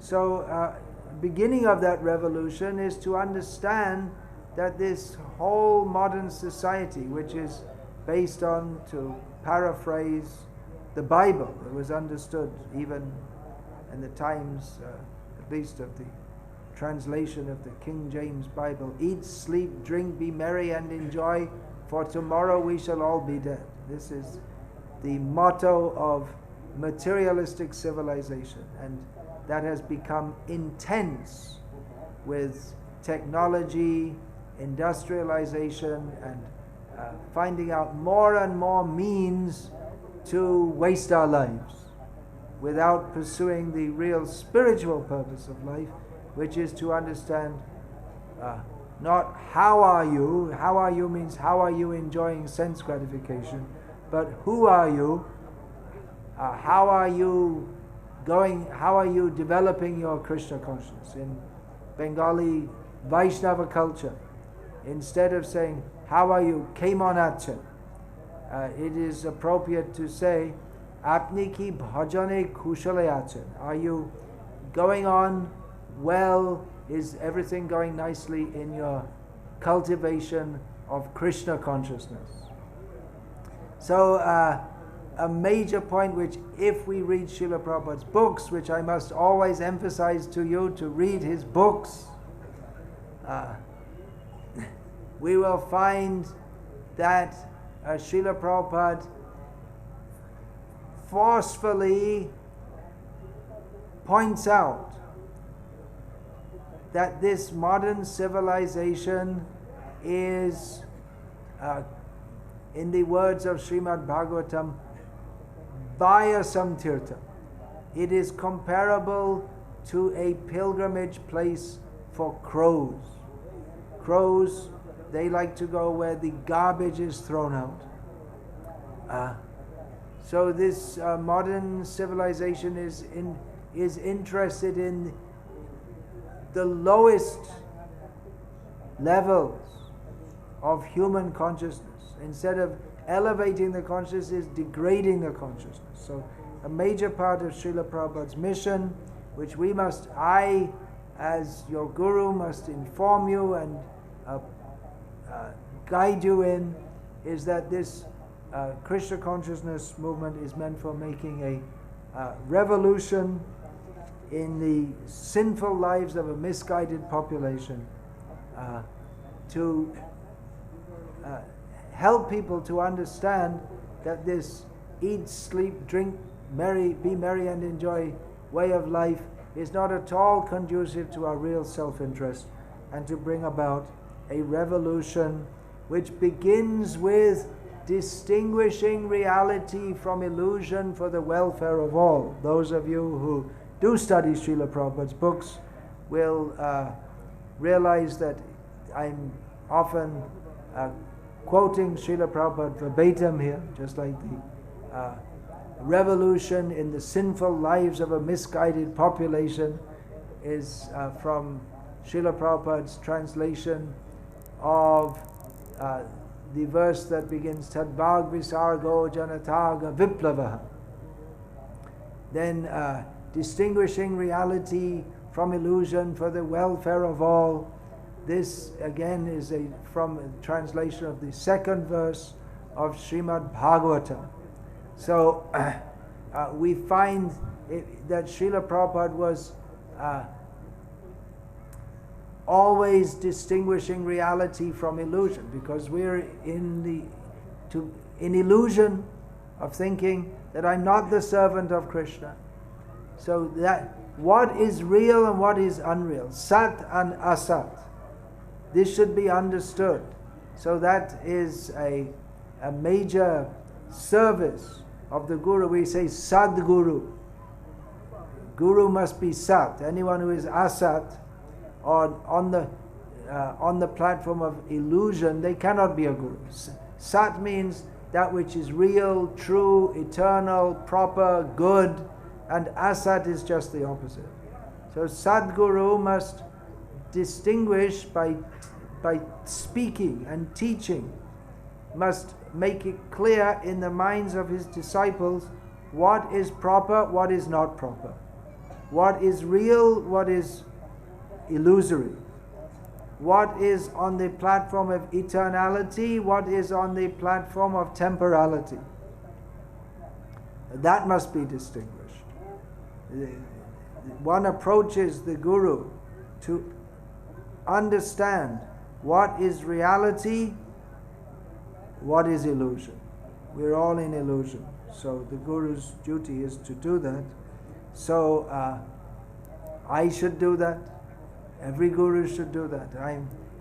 So beginning of that revolution is to understand that this whole modern society, which is based on, to paraphrase the Bible, it was understood even in the times, at least of the translation of the King James Bible, eat, sleep, drink, be merry and enjoy, for tomorrow we shall all be dead. This is the motto of materialistic civilization, and that has become intense with technology, industrialization, and finding out more and more means to waste our lives without pursuing the real spiritual purpose of life, which is to understand not how are you means how are you enjoying sense gratification, but who are you, how are you developing your Krishna consciousness. In Bengali Vaishnava culture, instead of saying how are you Kemon achen, it is appropriate to say apni ki bhajane kushale achen. Are you going on well? Is everything going nicely in your cultivation of Krishna consciousness? So a major point which, if we read Srila Prabhupada's books, which I must always emphasize to you to read his books, we will find that Srila Prabhupada forcefully points out that this modern civilization is, in the words of Srimad Bhagavatam, Vayasam Tirtham. It is comparable to a pilgrimage place for crows. Crows, they like to go where the garbage is thrown out. So this modern civilization is interested in the lowest levels of human consciousness. Instead of elevating the consciousness, degrading the consciousness. So a major part of Srila Prabhupada's mission, which I as your guru must inform you and guide you in, is that this Krishna consciousness movement is meant for making a revolution in the sinful lives of a misguided population, to help people to understand that this eat, sleep, drink, be merry and enjoy way of life is not at all conducive to our real self-interest, and to bring about a revolution which begins with distinguishing reality from illusion for the welfare of all. Those of you who do study Srila Prabhupada's books will realize that I'm often quoting Srila Prabhupada verbatim here, just like the revolution in the sinful lives of a misguided population is from Srila Prabhupada's translation of the verse that begins Tadbhag Visargo Janataga Viplavaha. Then distinguishing reality from illusion for the welfare of all. This again is from a translation of the second verse of Srimad Bhagavatam. So we find that Srila Prabhupada was always distinguishing reality from illusion, because we're in illusion of thinking that I'm not the servant of Krishna. So that what is real and what is unreal, Sat and Asat, this should be understood. So that is a major service of the Guru. We say Sadguru. Guru must be Sat. Anyone who is Asat or on the platform of illusion, they cannot be a Guru. Sat means that which is real, true, eternal, proper, good, and Asat is just the opposite. So Sadguru must distinguish by speaking and teaching, must make it clear in the minds of his disciples what is proper, what is not proper, what is real, what is illusory, what is on the platform of eternality, what is on the platform of temporality. That must be distinguished. One approaches the Guru to understand what is reality, what is illusion. We're all in illusion. So the Guru's duty is to do that. So I should do that. Every Guru should do that.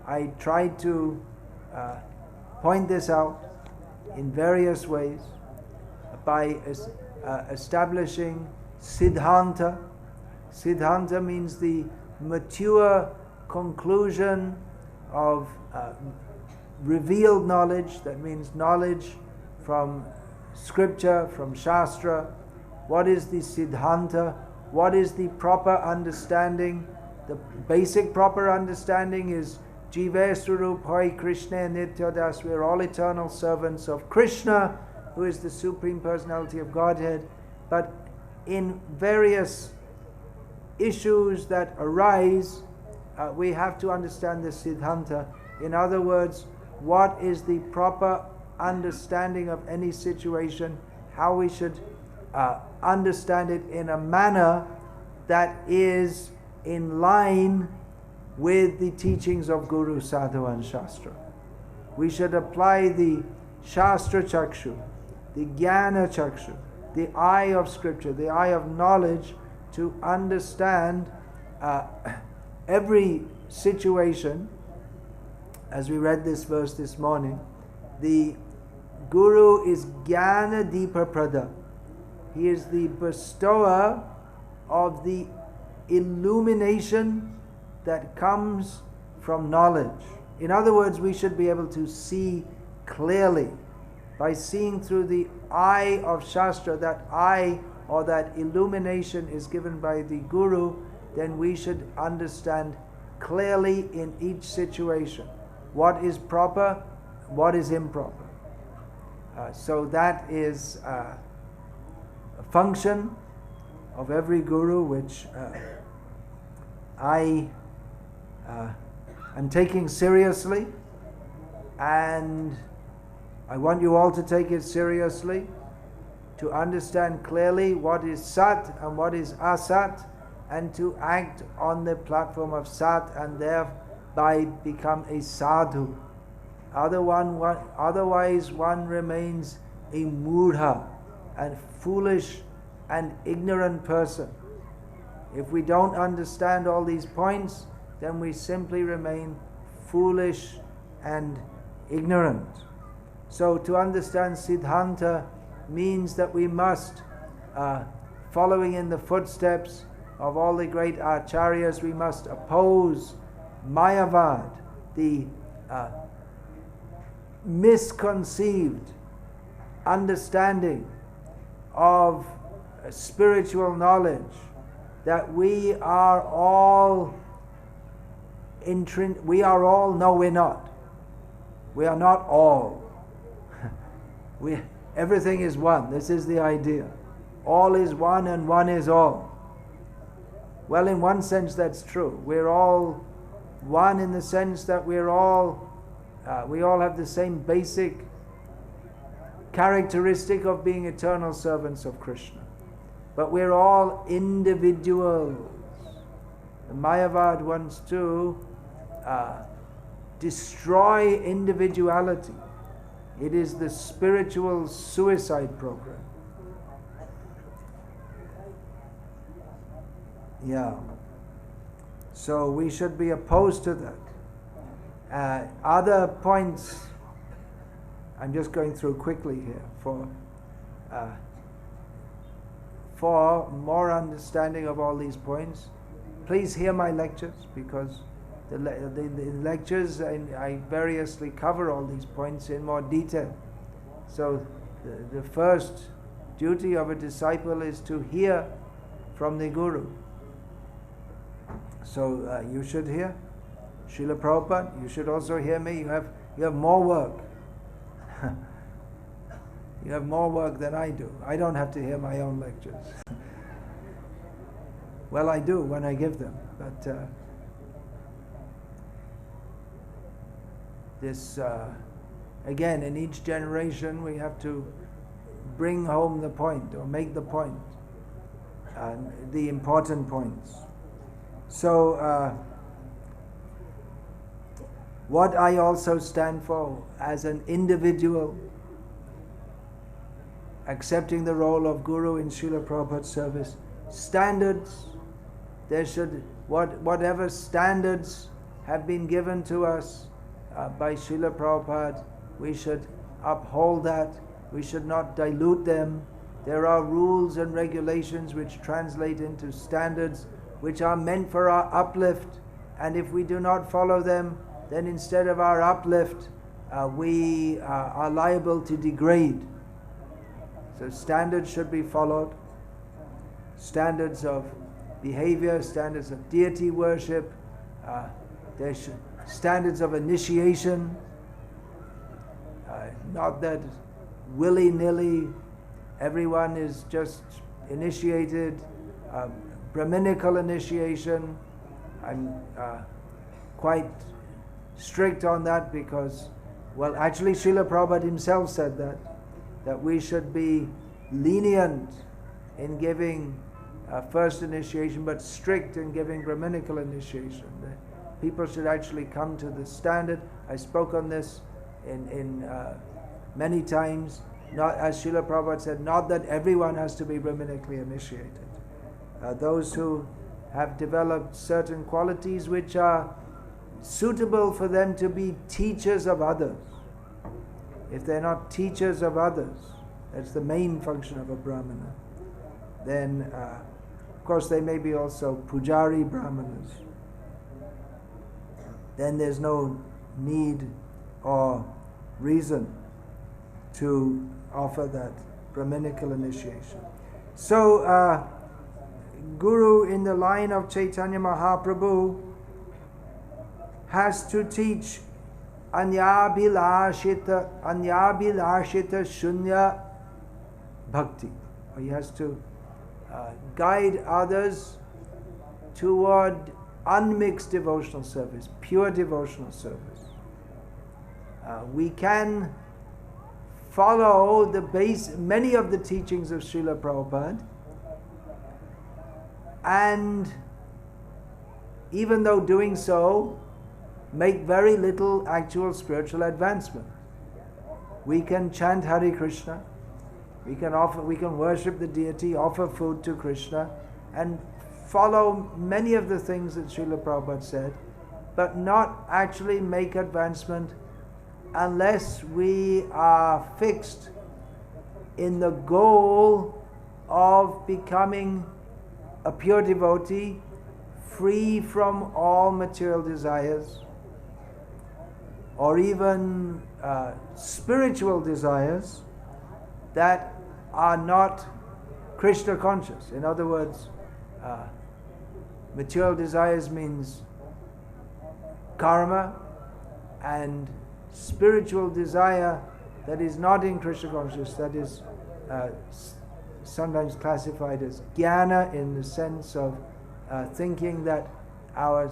I try to point this out in various ways by establishing Siddhanta. Siddhanta means the mature conclusion of revealed knowledge. That means knowledge from scripture, from Shastra. What is the Siddhanta? What is the proper understanding? The basic proper understanding is Jive Swarup Hoy Krishna Nityadas. We are all eternal servants of Krishna, who is the Supreme Personality of Godhead. But in various issues that arise, we have to understand the Siddhanta. In other words, what is the proper understanding of any situation, how we should understand it in a manner that is in line with the teachings of Guru, Sadhu and Shastra. We should apply the Shastra Chakshu, the Jnana Chakshu, the eye of scripture, the eye of knowledge, to understand every situation. As we read this verse this morning, the Guru is Jnana Deepa Prada. He is the bestower of the illumination that comes from knowledge. In other words, we should be able to see clearly. By seeing through the eye of Shastra, that eye or that illumination is given by the Guru, then we should understand clearly in each situation what is proper, what is improper. So that is a function of every Guru, which I am taking seriously, and I want you all to take it seriously, to understand clearly what is Sat and what is Asat, and to act on the platform of Sat and thereby become a sadhu. Otherwise one remains a mudha, a foolish and ignorant person. If we don't understand all these points, then we simply remain foolish and ignorant. So to understand Siddhanta means that we must, following in the footsteps of all the great acharyas, we must oppose Mayavad, the misconceived understanding of spiritual knowledge, that we are all no, we're not. We are not all. Everything is one. This is the idea. All is one and one is all. Well, in one sense that's true. We're all one in the sense that we all have the same basic characteristic of being eternal servants of Krishna. But we're all individuals. The Mayavad wants to destroy individuality. It is the spiritual suicide program. Yeah. So we should be opposed to that. Other points, I'm just going through quickly here for more understanding of all these points. Please hear my lectures, because the lectures I variously cover all these points in more detail. So the first duty of a disciple is to hear from the Guru. So you should hear Srila Prabhupada. You should also hear me. You have more work. You have more work than I do. I don't have to hear my own lectures. Well, I do when I give them, but again, in each generation we have to bring home the point, or make the point, the important points. So what I also stand for as an individual, accepting the role of Guru in Srila Prabhupada's service, standards, there should, whatever standards have been given to us by Srila Prabhupada, we should uphold that. We should not dilute them. There are rules and regulations which translate into standards which are meant for our uplift, and if we do not follow them, then instead of our uplift, we are liable to degrade. So standards should be followed. Standards of behavior, standards of deity worship, standards of initiation. Not that willy-nilly everyone is just initiated. Brahminical initiation, I'm quite strict on that because, well, actually Srila Prabhupada himself said that we should be lenient in giving first initiation, but strict in giving Brahminical initiation. People should actually come to the standard. I spoke on this in many times. Not, as Srila Prabhupada said, not that everyone has to be Brahminically initiated. Those who have developed certain qualities which are suitable for them to be teachers of others. If they're not teachers of others, that's the main function of a Brahmana, then of course they may be also Pujari Brahmanas. Then there's no need or reason to offer that Brahminical initiation. So Guru in the line of Chaitanya Mahaprabhu has to teach anyabhilashita shunya bhakti. He has to guide others toward unmixed devotional service, pure devotional service. We can follow many of the teachings of Srila Prabhupada, and even though doing so, make very little actual spiritual advancement. We can chant Hare Krishna, we can worship the deity, offer food to Krishna, and follow many of the things that Srila Prabhupada said, but not actually make advancement unless we are fixed in the goal of becoming a pure devotee, free from all material desires, or even spiritual desires that are not Krishna conscious. In other words, material desires means karma, and spiritual desire that is not in Krishna consciousness, that is sometimes classified as jnana, in the sense of thinking that our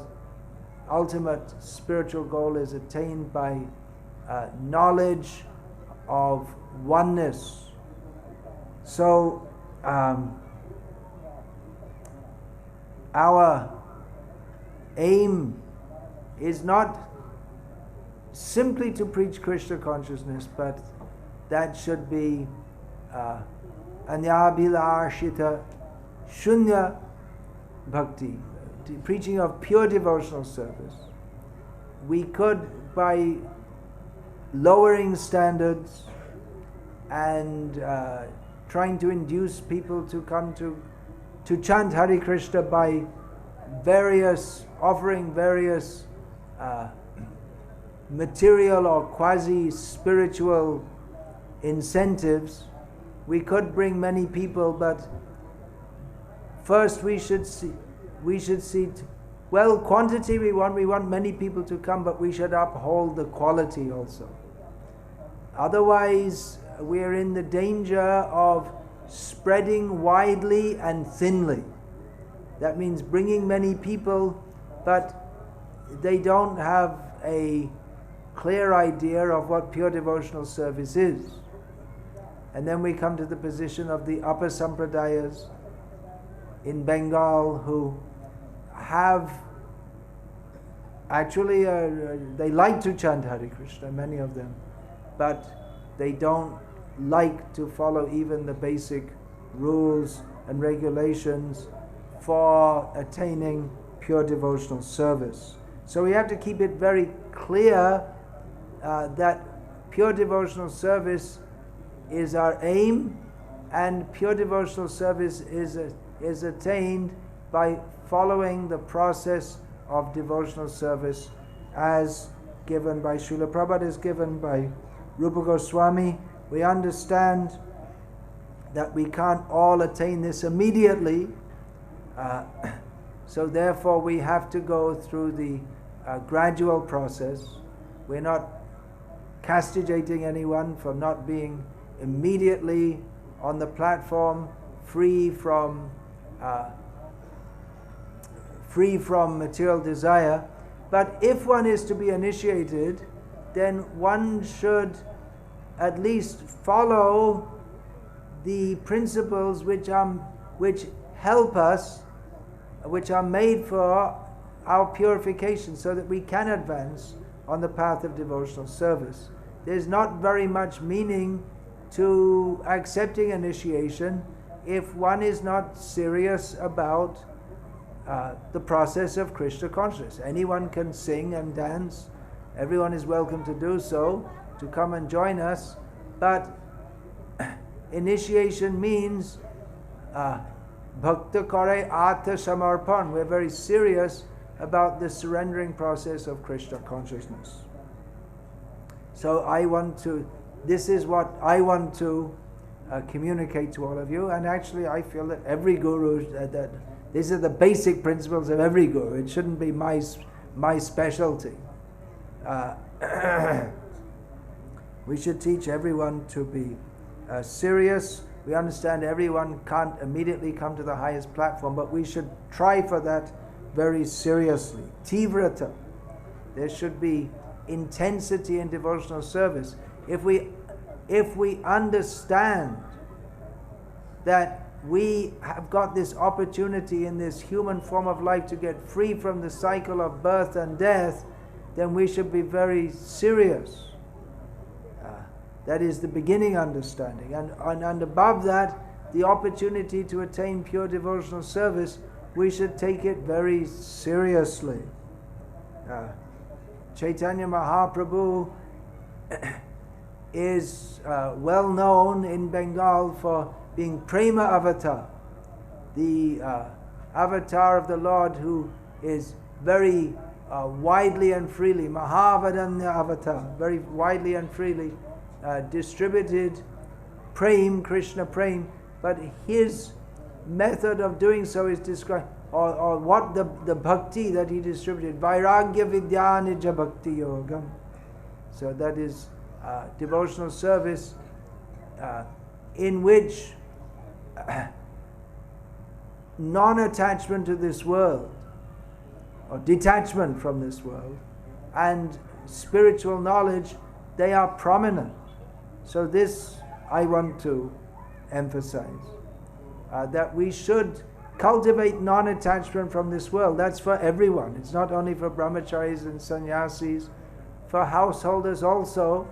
ultimate spiritual goal is attained by knowledge of oneness. So our aim is not simply to preach Krishna consciousness, but that should be anyabhilashita shunya bhakti, preaching of pure devotional service. We could, by lowering standards and trying to induce people to come to chant Hare Krishna by offering various material or quasi-spiritual incentives, we could bring many people, but first we should see quantity we want many people to come, but we should uphold the quality also. Otherwise, we are in the danger of spreading widely and thinly. That means bringing many people, but they don't have a clear idea of what pure devotional service is. And then we come to the position of the upper sampradayas in Bengal, who have actually, they like to chant Hare Krishna, many of them, but they don't like to follow even the basic rules and regulations for attaining pure devotional service. So we have to keep it very clear that pure devotional service is our aim, and pure devotional service is attained by following the process of devotional service as given by Srila Prabhupada, as given by Rupa Goswami. We understand that we can't all attain this immediately, so therefore we have to go through the gradual process. We're not castigating anyone for not being immediately on the platform, free from material desire. But if one is to be initiated, then one should at least follow the principles which help us, which are made for our purification, so that we can advance on the path of devotional service. There's not very much meaning to accepting initiation if one is not serious about the process of Krishna consciousness. Anyone can sing and dance. Everyone is welcome to do so, to come and join us. But initiation means bhakta kare atha samarpan. We're very serious about the surrendering process of Krishna consciousness. So this is what I want to communicate to all of you. And actually I feel that every guru, that these are the basic principles of every guru. It shouldn't be my specialty. We should teach everyone to be serious. We understand everyone can't immediately come to the highest platform, but we should try for that very seriously. Tivrata. There should be intensity in devotional service. If we understand that we have got this opportunity in this human form of life to get free from the cycle of birth and death, then we should be very serious. That is the beginning understanding. And above that, the opportunity to attain pure devotional service, we should take it very seriously. Chaitanya Mahaprabhu is well known in Bengal for being Prema Avatar, the avatar of the Lord who is very widely and freely, Mahavadanya Avatar, very widely and freely distributed Prem, Krishna Prem, but his method of doing so is described, or what the bhakti that he distributed, Vairagya Vidyanija Bhakti Yogam. So that is devotional service in which non-attachment to this world, or detachment from this world, and spiritual knowledge, they are prominent. So this I want to emphasize, that we should cultivate non-attachment from this world. That's for everyone. It's not only for brahmacharis and sannyasis, for householders also.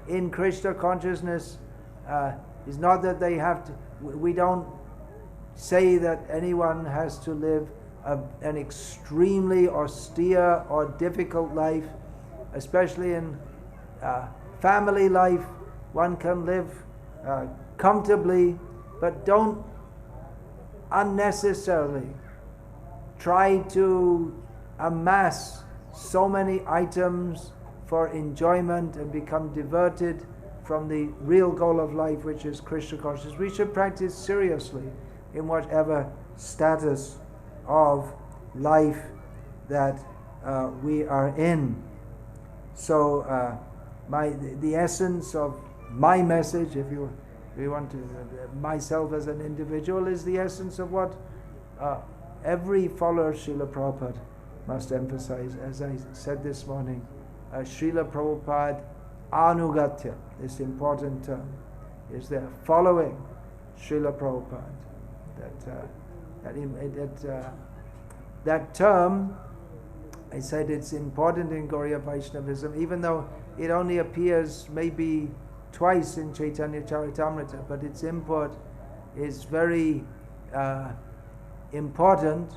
In Krishna consciousness, is not that they have to, we don't say that anyone has to live an extremely austere or difficult life, especially in family life. One can live comfortably, but don't unnecessarily try to amass so many items for enjoyment and become diverted from the real goal of life, which is Krishna consciousness. We should practice seriously in whatever status of life that we are in. So the essence of my message, if we want to, myself as an individual, is the essence of what every follower of Srila Prabhupada must emphasize. As I said this morning, Srila Prabhupada Anugatya, this important term, is there following Srila Prabhupada. That term, I said it's important in Gauriya Vaishnavism, even though it only appears maybe twice in Chaitanya Charitamrita, but its import is very important.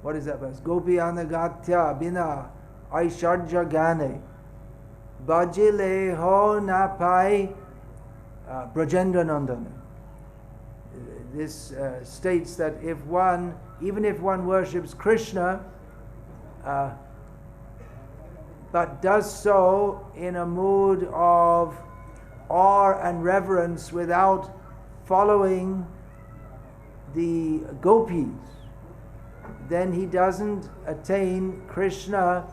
What is that verse? Gopi anagatya bina aisharja gane bajile ho napai brajendra nandana. This states that even if one worships Krishna, but does so in a mood of awe and reverence without following the gopis, then he doesn't attain Krishna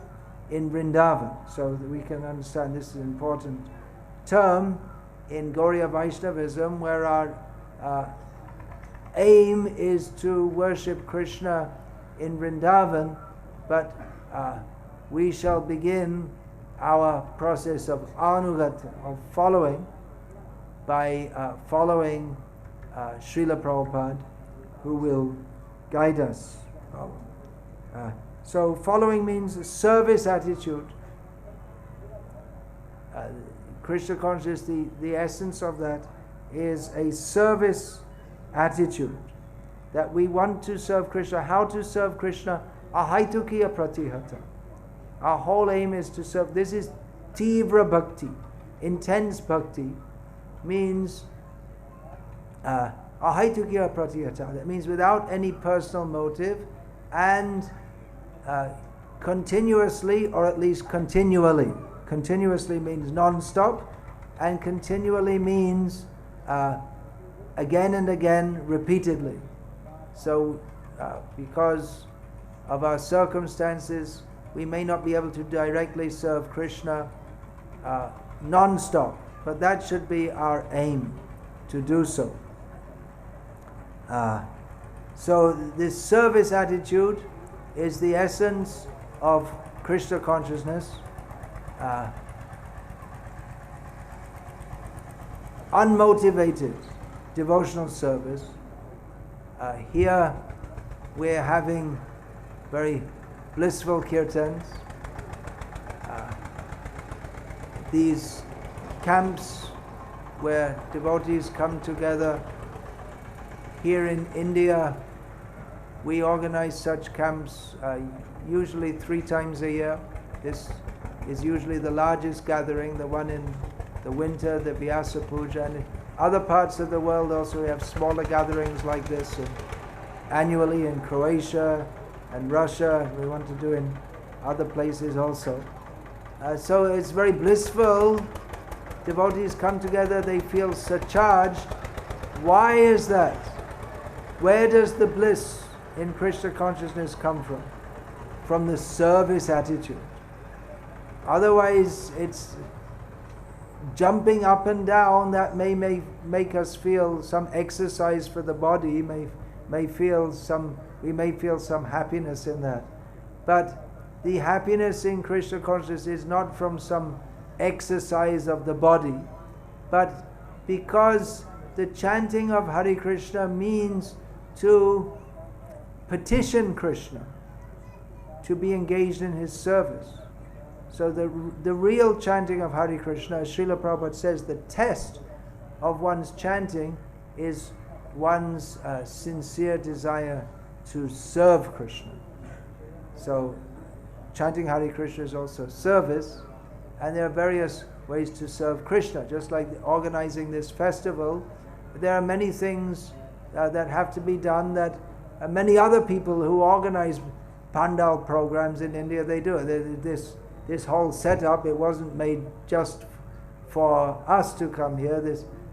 in Vrindavan. So that we can understand this is an important term in Gauriya Vaishnavism, where our aim is to worship Krishna in Vrindavan, but we shall begin our process of anugata, of following, by following Srila Prabhupada, who will guide us. So following means a service attitude. Krishna consciousness, the essence of that is a service attitude, that we want to serve Krishna. How to serve Krishna? Ahaitukiya pratihata. Our whole aim is to serve. This is tivra bhakti. Intense bhakti means ahaitukiya pratihata. That means without any personal motive, and continuously, or at least continually. Continuously means non-stop, and continually means again and again, repeatedly. So because of our circumstances, we may not be able to directly serve Krishna non-stop, but that should be our aim, to do so. So this service attitude is the essence of Krishna consciousness. Unmotivated devotional service. Here we're having very blissful kirtans. These camps where devotees come together. Here in India, we organize such camps usually 3 times a year. This is usually the largest gathering, the one in the winter, the Vyasa Puja. And in other parts of the world also we have smaller gatherings like this, annually in Croatia and Russia. We want to do in other places also. So it's very blissful. Devotees come together, they feel surcharged. Why is that? Where does the bliss in Krishna consciousness come from? From the service attitude. Otherwise, it's jumping up and down that may make us feel some exercise for the body, we may feel some happiness in that. But the happiness in Krishna consciousness is not from some exercise of the body, but because the chanting of Hare Krishna means to petition Krishna, to be engaged in his service. So the real chanting of Hare Krishna, as Srila Prabhupada says, the test of one's chanting is one's sincere desire to serve Krishna. So chanting Hare Krishna is also service, and there are various ways to serve Krishna. Just like organizing this festival, there are many things that have to be done that many other people who organize pandal programs in India, they do. This whole setup, it wasn't made just for us to come here.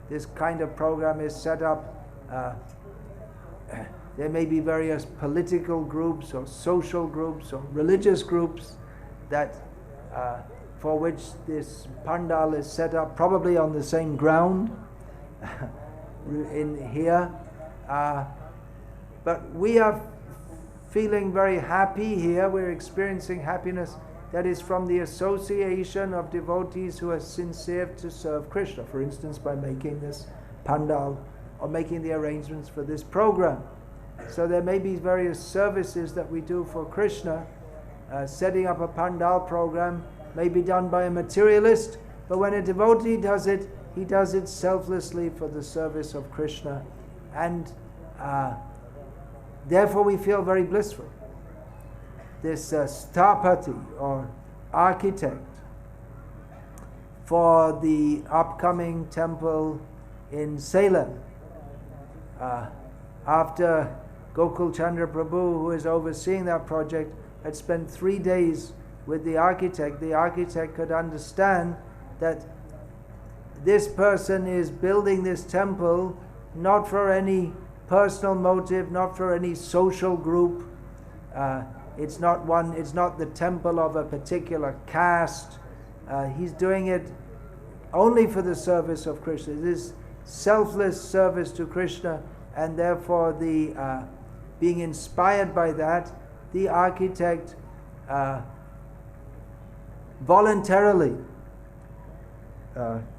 This kind of program is set up. There may be various political groups or social groups or religious groups that for which this pandal is set up, probably on the same ground in here. But we are feeling very happy here. We're experiencing happiness that is from the association of devotees who are sincere to serve Krishna. For instance, by making this pandal or making the arrangements for this program. So there may be various services that we do for Krishna. Setting up a pandal program may be done by a materialist, but when a devotee does it, he does it selflessly for the service of Krishna. And therefore we feel very blissful. This Stapati or architect for the upcoming temple in Salem, after Gokul Chandra Prabhu, who is overseeing that project, had spent 3 days with the architect could understand that this person is building this temple not for any personal motive, not for any social group. It's not the temple of a particular caste. He's doing it only for the service of Krishna. It is selfless service to Krishna, and therefore being inspired by that, the architect voluntarily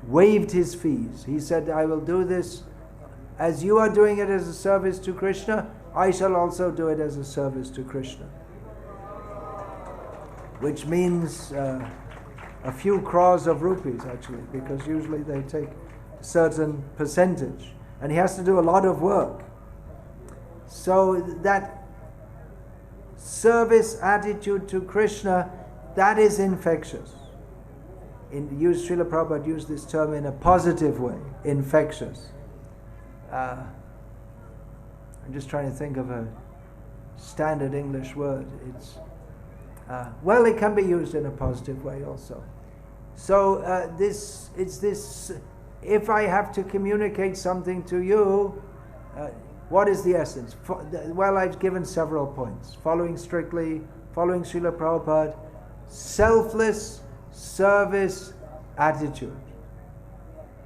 waived his fees. He said, I will do this as you are doing it as a service to Krishna, I shall also do it as a service to Krishna. Which means a few crores of rupees, actually, because usually they take a certain percentage. And he has to do a lot of work. So that service attitude to Krishna, that is infectious. Srila Prabhupada used this term in a positive way, infectious. I'm just trying to think of a standard English word. It can be used in a positive way also. So if I have to communicate something to you, what is the essence? I've given several points. Following strictly, following Srila Prabhupada, selfless service attitude.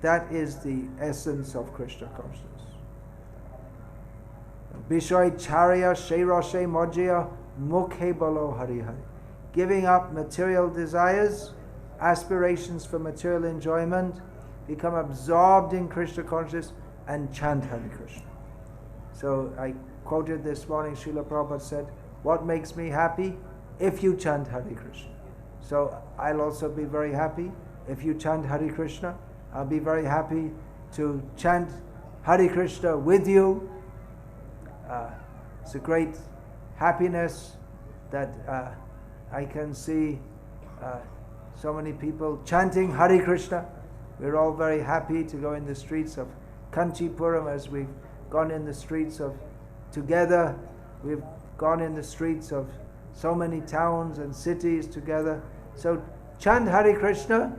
That is the essence of Krishna consciousness. Bishoy charya sheirashe mojya mukhe bolo hari hari. Giving up material desires, aspirations for material enjoyment, become absorbed in Krishna consciousness and chant Hare Krishna. So I quoted this morning, Srila Prabhupada said, what makes me happy? If you chant Hare Krishna. So I'll also be very happy if you chant Hare Krishna. I'll be very happy to chant Hare Krishna with you. It's a great happiness that I can see so many people chanting Hare Krishna. We're all very happy to go in the streets of Kanchipuram as we've gone in the streets of together. We've gone in the streets of so many towns and cities together. So chant Hare Krishna,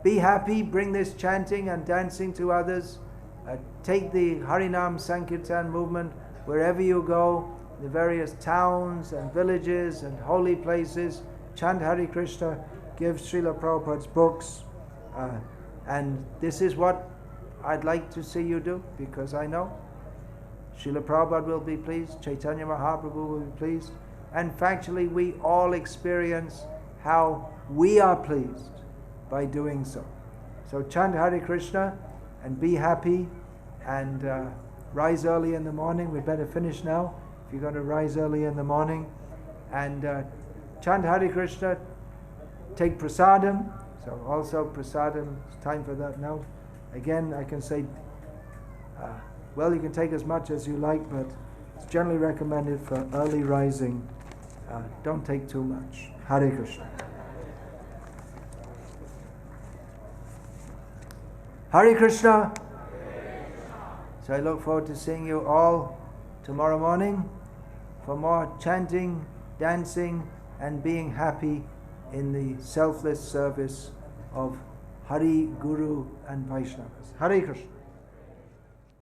be happy, bring this chanting and dancing to others. Take the Harinam Sankirtan movement wherever you go, the various towns and villages and holy places. Chant Hare Krishna give Srila Prabhupada's books. And this is what I'd like to see you do, because I know Srila Prabhupada will be pleased, Chaitanya Mahaprabhu will be pleased, and factually we all experience how we are pleased by doing so. So chant Hare Krishna and be happy, and rise early in the morning. We better finish now if you're going to rise early in the morning. And chant Hare Krishna, take prasadam. So also prasadam, it's time for that now. Again, I can say, well, you can take as much as you like, but it's generally recommended for early rising. Don't take too much. Hare Krishna. Hare Krishna. So I look forward to seeing you all tomorrow morning for more chanting, dancing, and being happy in the selfless service of Hari, Guru, and Vaishnavas. Hare Krishna.